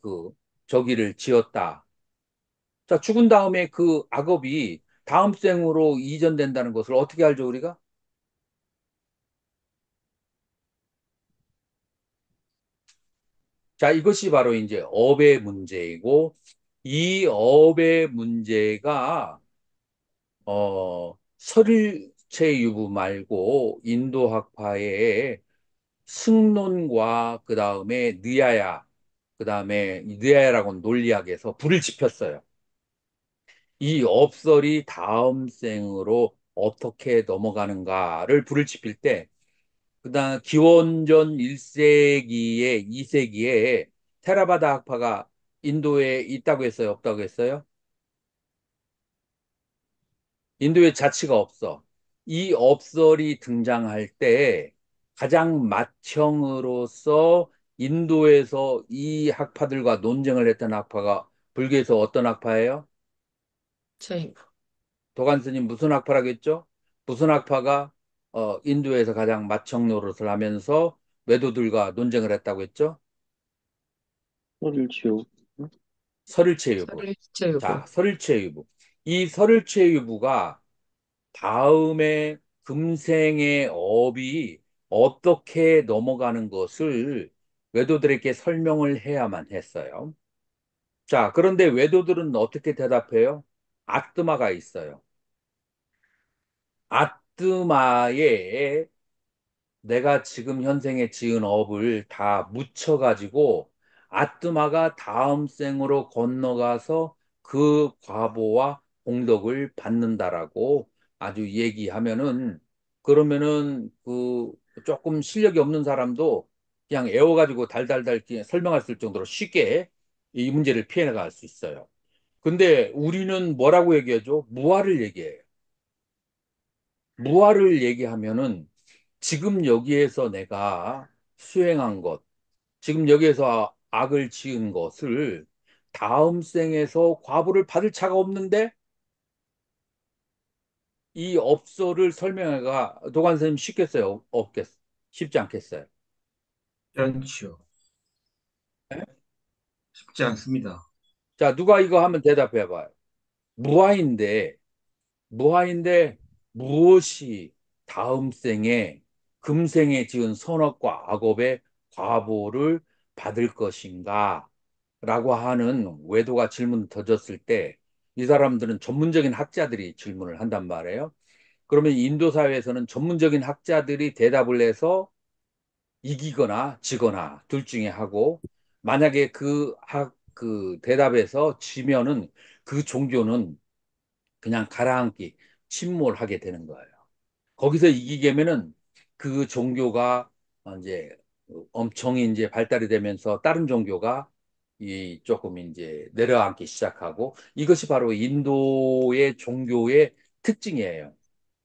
저기를 지었다. 자, 죽은 다음에 그 악업이 다음 생으로 이전된다는 것을 어떻게 알죠, 우리가? 자, 이것이 바로 이제 업의 문제이고, 이 업의 문제가, 설일체 유부 말고, 인도 학파의 승론과 그 다음에 느야야, 그 다음에 느야야라고는 논리학에서 불을 지폈어요. 이 업설이 다음 생으로 어떻게 넘어가는가를 불을 지필 때, 그다음 기원전 1세기에 2세기에 테라바다 학파가 인도에 있다고 했어요, 없다고 했어요? 인도에 자치가 없어. 이 업설이 등장할 때 가장 맏형으로서 인도에서 이 학파들과 논쟁을 했던 학파가 불교에서 어떤 학파예요? 제 도관 스님 무슨 학파라고 했죠? 무슨 학파가 인도에서 가장 맏형 노릇을 하면서 외도들과 논쟁을 했다고 했죠? 소리를 지우. 설일체유부. 서를 채우고. 자, 설일체유부. 이 설일체유부가 다음에 금생의 업이 어떻게 넘어가는 것을 외도들에게 설명을 해야만 했어요. 자, 그런데 외도들은 어떻게 대답해요? 아뜨마가 있어요. 아뜨마에 내가 지금 현생에 지은 업을 다 묻혀가지고 아뜨마가 다음 생으로 건너가서 그 과보와 공덕을 받는다라고 아주 얘기하면은, 그러면은 조금 실력이 없는 사람도 그냥 애워가지고 달달달 그냥 설명할 수 있을 정도로 쉽게 이 문제를 피해나갈 수 있어요. 근데 우리는 뭐라고 얘기하죠? 무아를 얘기해요. 무아를 얘기하면은 지금 여기에서 내가 수행한 것, 지금 여기에서 악을 지은 것을 다음 생에서 과보를 받을 차가 없는데 이 업소를 설명해가 도관 선생님 쉽겠어요? 없겠, 쉽지 않겠어요? 않지요. 쉽지 않습니다. 자, 누가 이거 하면 대답해 봐요. 무아인데 무아인데 무엇이 다음 생에 금생에 지은 선악과 악업의 과보를 받을 것인가? 라고 하는 외도가 질문을 던졌을 때 이 사람들은 전문적인 학자들이 질문을 한단 말이에요. 그러면 인도 사회에서는 전문적인 학자들이 대답을 해서 이기거나 지거나 둘 중에 하고, 만약에 그 대답에서 지면은 그 종교는 그냥 가라앉기, 침몰하게 되는 거예요. 거기서 이기게 되면은 그 종교가 이제 엄청 이제 발달이 되면서 다른 종교가 이 조금 이제 내려앉기 시작하고, 이것이 바로 인도의 종교의 특징이에요.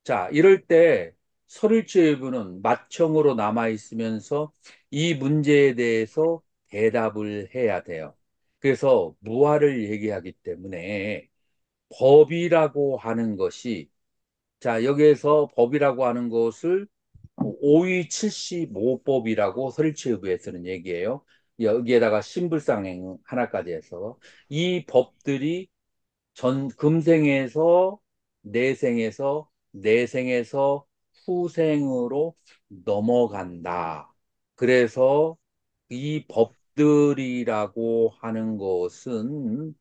자, 이럴 때 설일체부는 맏형으로 남아 있으면서 이 문제에 대해서 대답을 해야 돼요. 그래서 무아를 얘기하기 때문에 법이라고 하는 것이, 자, 여기에서 법이라고 하는 것을 오위 75법이라고 설치의부에서는 얘기해요. 여기에다가 신불상행 하나까지 해서 이 법들이 금생에서 내생에서 내생에서 후생으로 넘어간다. 그래서 이 법들이라고 하는 것은,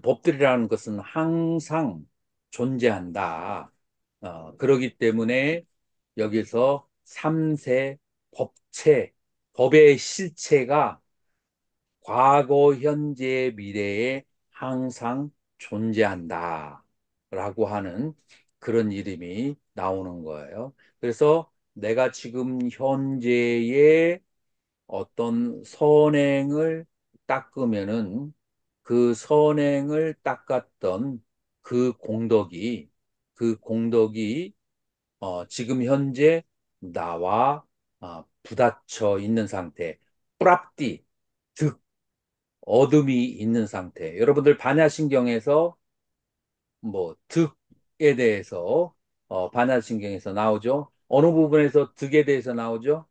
법들이라는 것은 항상 존재한다. 그러기 때문에 여기서 삼세 법체, 법의 실체가 과거, 현재, 미래에 항상 존재한다. 라고 하는 그런 이름이 나오는 거예요. 그래서 내가 지금 현재의 어떤 선행을 닦으면은 그 선행을 닦았던 그 공덕이 그 공덕이 지금 현재 나와 부딪혀 있는 상태, 뿌랍디, 득, 어둠이 있는 상태. 여러분들 반야신경에서 뭐 득에 대해서 반야신경에서 나오죠. 어느 부분에서 득에 대해서 나오죠?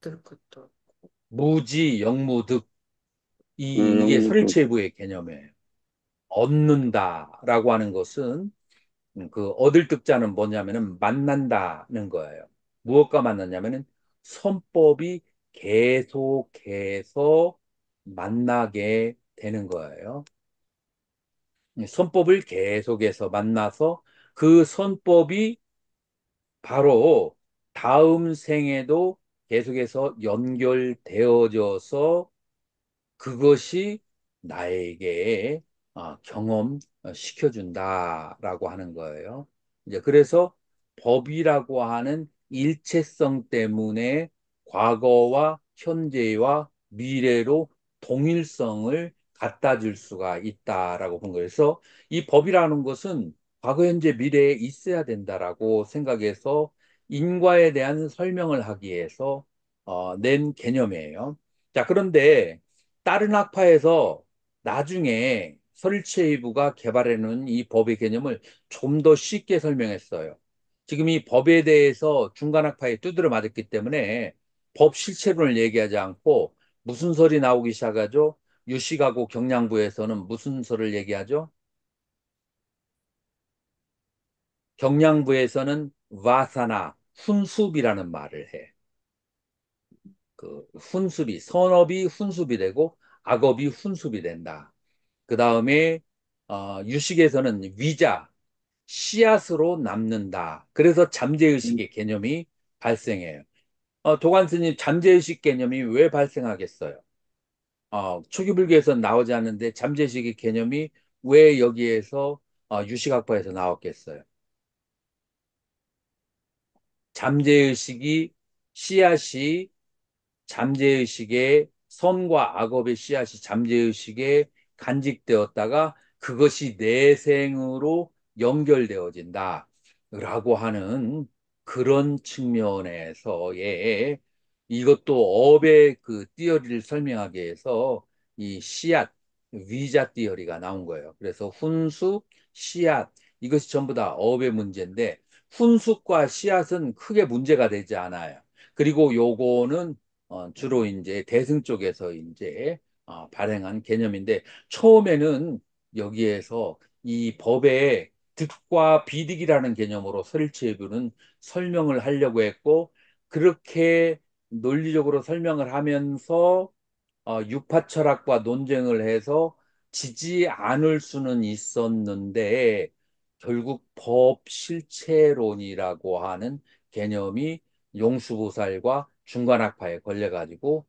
들 것도. 무지, 영무득. 이게 설체부의 개념이에요. 얻는다라고 하는 것은 그 얻을 득자는 뭐냐면은 만난다는 거예요. 무엇과 만났냐면은 선법이 계속해서 만나게 되는 거예요. 선법을 계속해서 만나서 그 선법이 바로 다음 생에도 계속해서 연결되어져서 그것이 나에게 경험시켜준다라고 하는 거예요. 이제 그래서 법이라고 하는 일체성 때문에 과거와 현재와 미래로 동일성을 갖다 줄 수가 있다라고 본 거예요. 그래서 이 법이라는 것은 과거, 현재, 미래에 있어야 된다라고 생각해서 인과에 대한 설명을 하기 위해서 낸 개념이에요. 자, 그런데 다른 학파에서 나중에 설치부가 개발해놓은 이 법의 개념을 좀 더 쉽게 설명했어요. 지금 이 법에 대해서 중간학파에 두드려 맞았기 때문에 법 실체론을 얘기하지 않고 무슨 설이 나오기 시작하죠? 유식하고 경량부에서는 무슨 설을 얘기하죠? 경량부에서는 와사나, 훈습이라는 말을 해. 그 훈습이, 선업이 훈습이 되고 악업이 훈습이 된다. 그 다음에 유식에서는 위자, 씨앗으로 남는다. 그래서 잠재의식의 개념이 발생해요. 도관스님, 잠재의식 개념이 왜 발생하겠어요? 초기불교에서 나오지 않는데 잠재의식의 개념이 왜 여기에서 유식학파에서 나왔겠어요? 잠재의식이 씨앗이 잠재의식의 선과 악업의 씨앗이 잠재의식에 간직되었다가 그것이 내생으로 연결되어진다. 라고 하는 그런 측면에서의 이것도 업의 그 띠어리를 설명하기 위해서 이 씨앗, 위자 띠어리가 나온 거예요. 그래서 훈수, 씨앗, 이것이 전부 다 업의 문제인데 훈수과 씨앗은 크게 문제가 되지 않아요. 그리고 요거는 주로 이제 대승 쪽에서 이제 발행한 개념인데 처음에는 여기에서 이 법의 득과 비득이라는 개념으로 설치해부는 설명을 하려고 했고 그렇게 논리적으로 설명을 하면서 유파 철학과 논쟁을 해서 지지 않을 수는 있었는데 결국 법 실체론이라고 하는 개념이 용수보살과 중간학파에 걸려가지고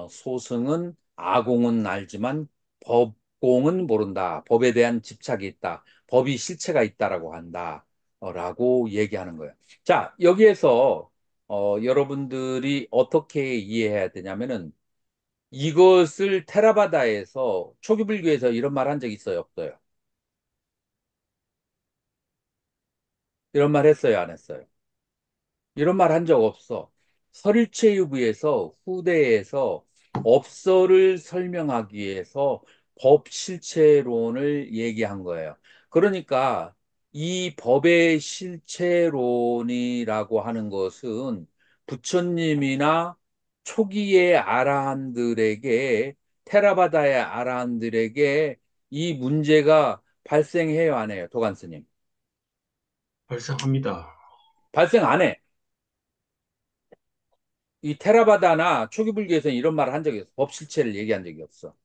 소승은 아공은 알지만 법공은 모른다. 법에 대한 집착이 있다. 법이 실체가 있다라고 한다. 라고 얘기하는 거예요. 자, 여기에서 여러분들이 어떻게 이해해야 되냐면은 이것을 테라바다에서 초기불교에서 이런 말 한 적 있어요, 없어요? 이런 말 했어요, 안 했어요? 이런 말 한 적 없어. 설일체유부에서 후대에서 업설을 설명하기 위해서 법 실체론을 얘기한 거예요. 그러니까 이 법의 실체론이라고 하는 것은 부처님이나 초기의 아라한들에게 테라바다의 아라한들에게 이 문제가 발생해요, 안 해요, 도관스님? 발생합니다. 발생 안 해. 이 테라바다나 초기불교에서는 이런 말을 한 적이 없어. 법 실체를 얘기한 적이 없어.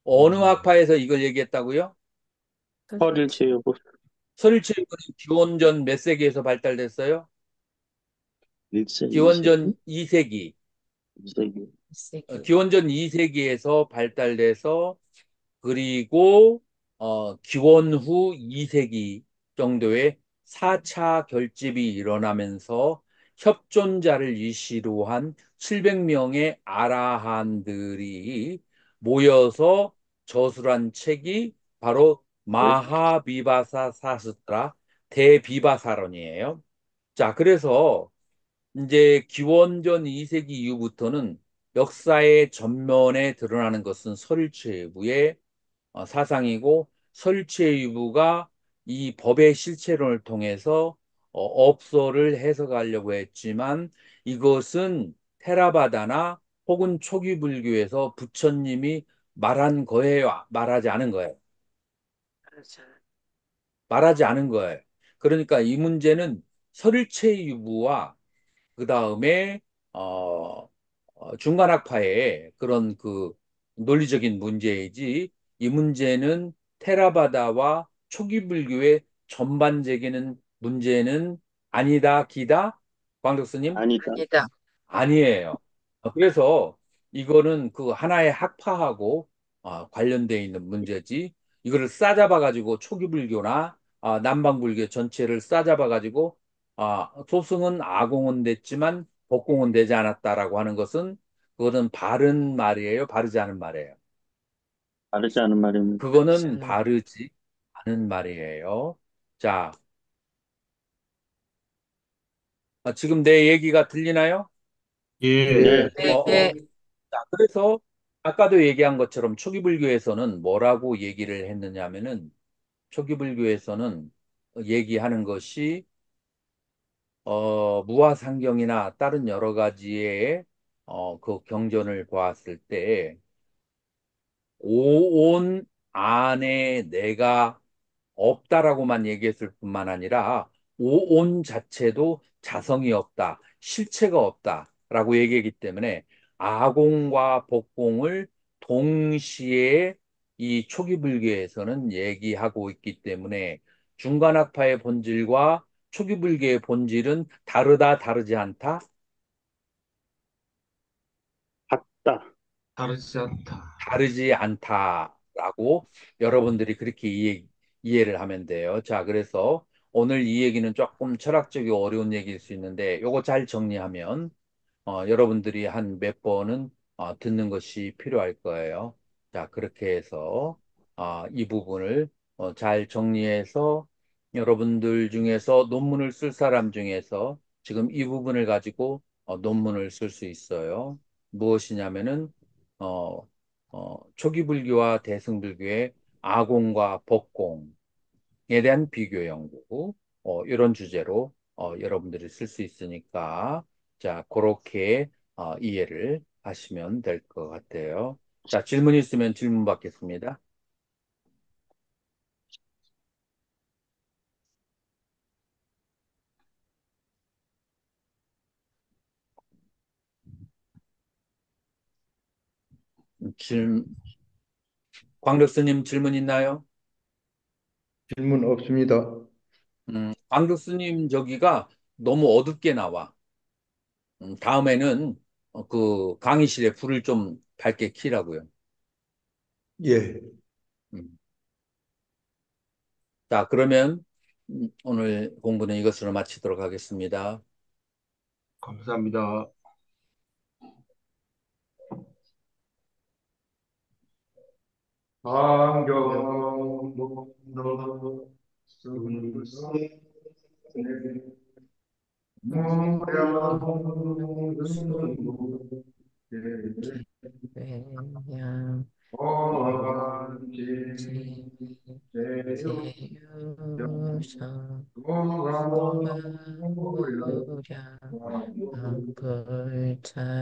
어느 음, 학파에서 이걸 얘기했다고요? 허일체유부 설일체육은 기원전 몇 세기에서 발달됐어요? 1세기, 기원전 2세기? 2세기. 2세기. 세계. 기원전 2세기에서 발달돼서 그리고 기원 후 2세기 정도에 4차 결집이 일어나면서 협존자를 이시로 한 700명의 아라한들이 모여서 저술한 책이 바로 마하비바사 사스트라 대비바사론이에요. 자, 그래서 이제 기원전 2세기 이후부터는 역사의 전면에 드러나는 것은 설치부의 사상이고 설치부가 이 법의 실체론을 통해서 업소를 해석하려고 했지만 이것은 테라바다나 혹은 초기 불교에서 부처님이 말한 거예요, 말하지 않은 거예요. 말하지 않은 거예요. 그러니까 이 문제는 설체유부와 그 다음에 중간학파의 그런 그 논리적인 문제이지 이 문제는 테라바다와 초기 불교의 전반적인 문제는 아니다, 기다, 광덕스님? 아니다. 아니다. 아니에요. 그래서 이거는 그 하나의 학파하고 관련되어 있는 문제지. 이거를 싸잡아가지고 초기 불교나 남방 불교 전체를 싸잡아가지고 소승은 아공은 됐지만 법공은 되지 않았다라고 하는 것은 그거는 바른 말이에요. 바르지 않은 말이에요. 다르지 않은 말입니다. 그거는 저는 바르지 않은 말이에요. 자, 지금 내 얘기가 들리나요? 예. 네, 예. 어, 어. 네, 자, 그래서 아까도 얘기한 것처럼 초기 불교에서는 뭐라고 얘기를 했느냐면은 초기 불교에서는 얘기하는 것이 무아상경이나 다른 여러 가지의 그 경전을 보았을 때 오온 안에 내가 없다라고만 얘기했을 뿐만 아니라 오온 자체도 자성이 없다, 실체가 없다라고 얘기하기 때문에 아공과 복공을 동시에 이 초기 불교에서는 얘기하고 있기 때문에 중간학파의 본질과 초기 불교의 본질은 다르다, 다르지 않다? 같다. 다르지 않다. 다르지 않다라고 여러분들이 그렇게 이해를 하면 돼요. 자, 그래서 오늘 이 얘기는 조금 철학적이고 어려운 얘기일 수 있는데 요거 잘 정리하면 여러분들이 한 몇 번은 듣는 것이 필요할 거예요. 자, 그렇게 해서 이 부분을 잘 정리해서 여러분들 중에서 논문을 쓸 사람 중에서 지금 이 부분을 가지고 논문을 쓸 수 있어요. 무엇이냐면은 어, 초기 불교와 대승불교의 아공과 법공에 대한 비교 연구 이런 주제로 여러분들이 쓸 수 있으니까 자 그렇게 이해를 하시면 될 것 같아요. 자 질문 있으면 질문 받겠습니다. 질 광덕스님 질문 있나요? 질문 없습니다. 광덕스님 저기가 너무 어둡게 나와. 다음에는 그 강의실에 불을 좀 밝게 켜라고요. 예. 음. 자, 그러면 오늘 공부는 이것으로 마치도록 하겠습니다. 감사합니다. 안경문너 순수 무량승무 그냥 어간지 제육 제유성 동아무량 무량 불찬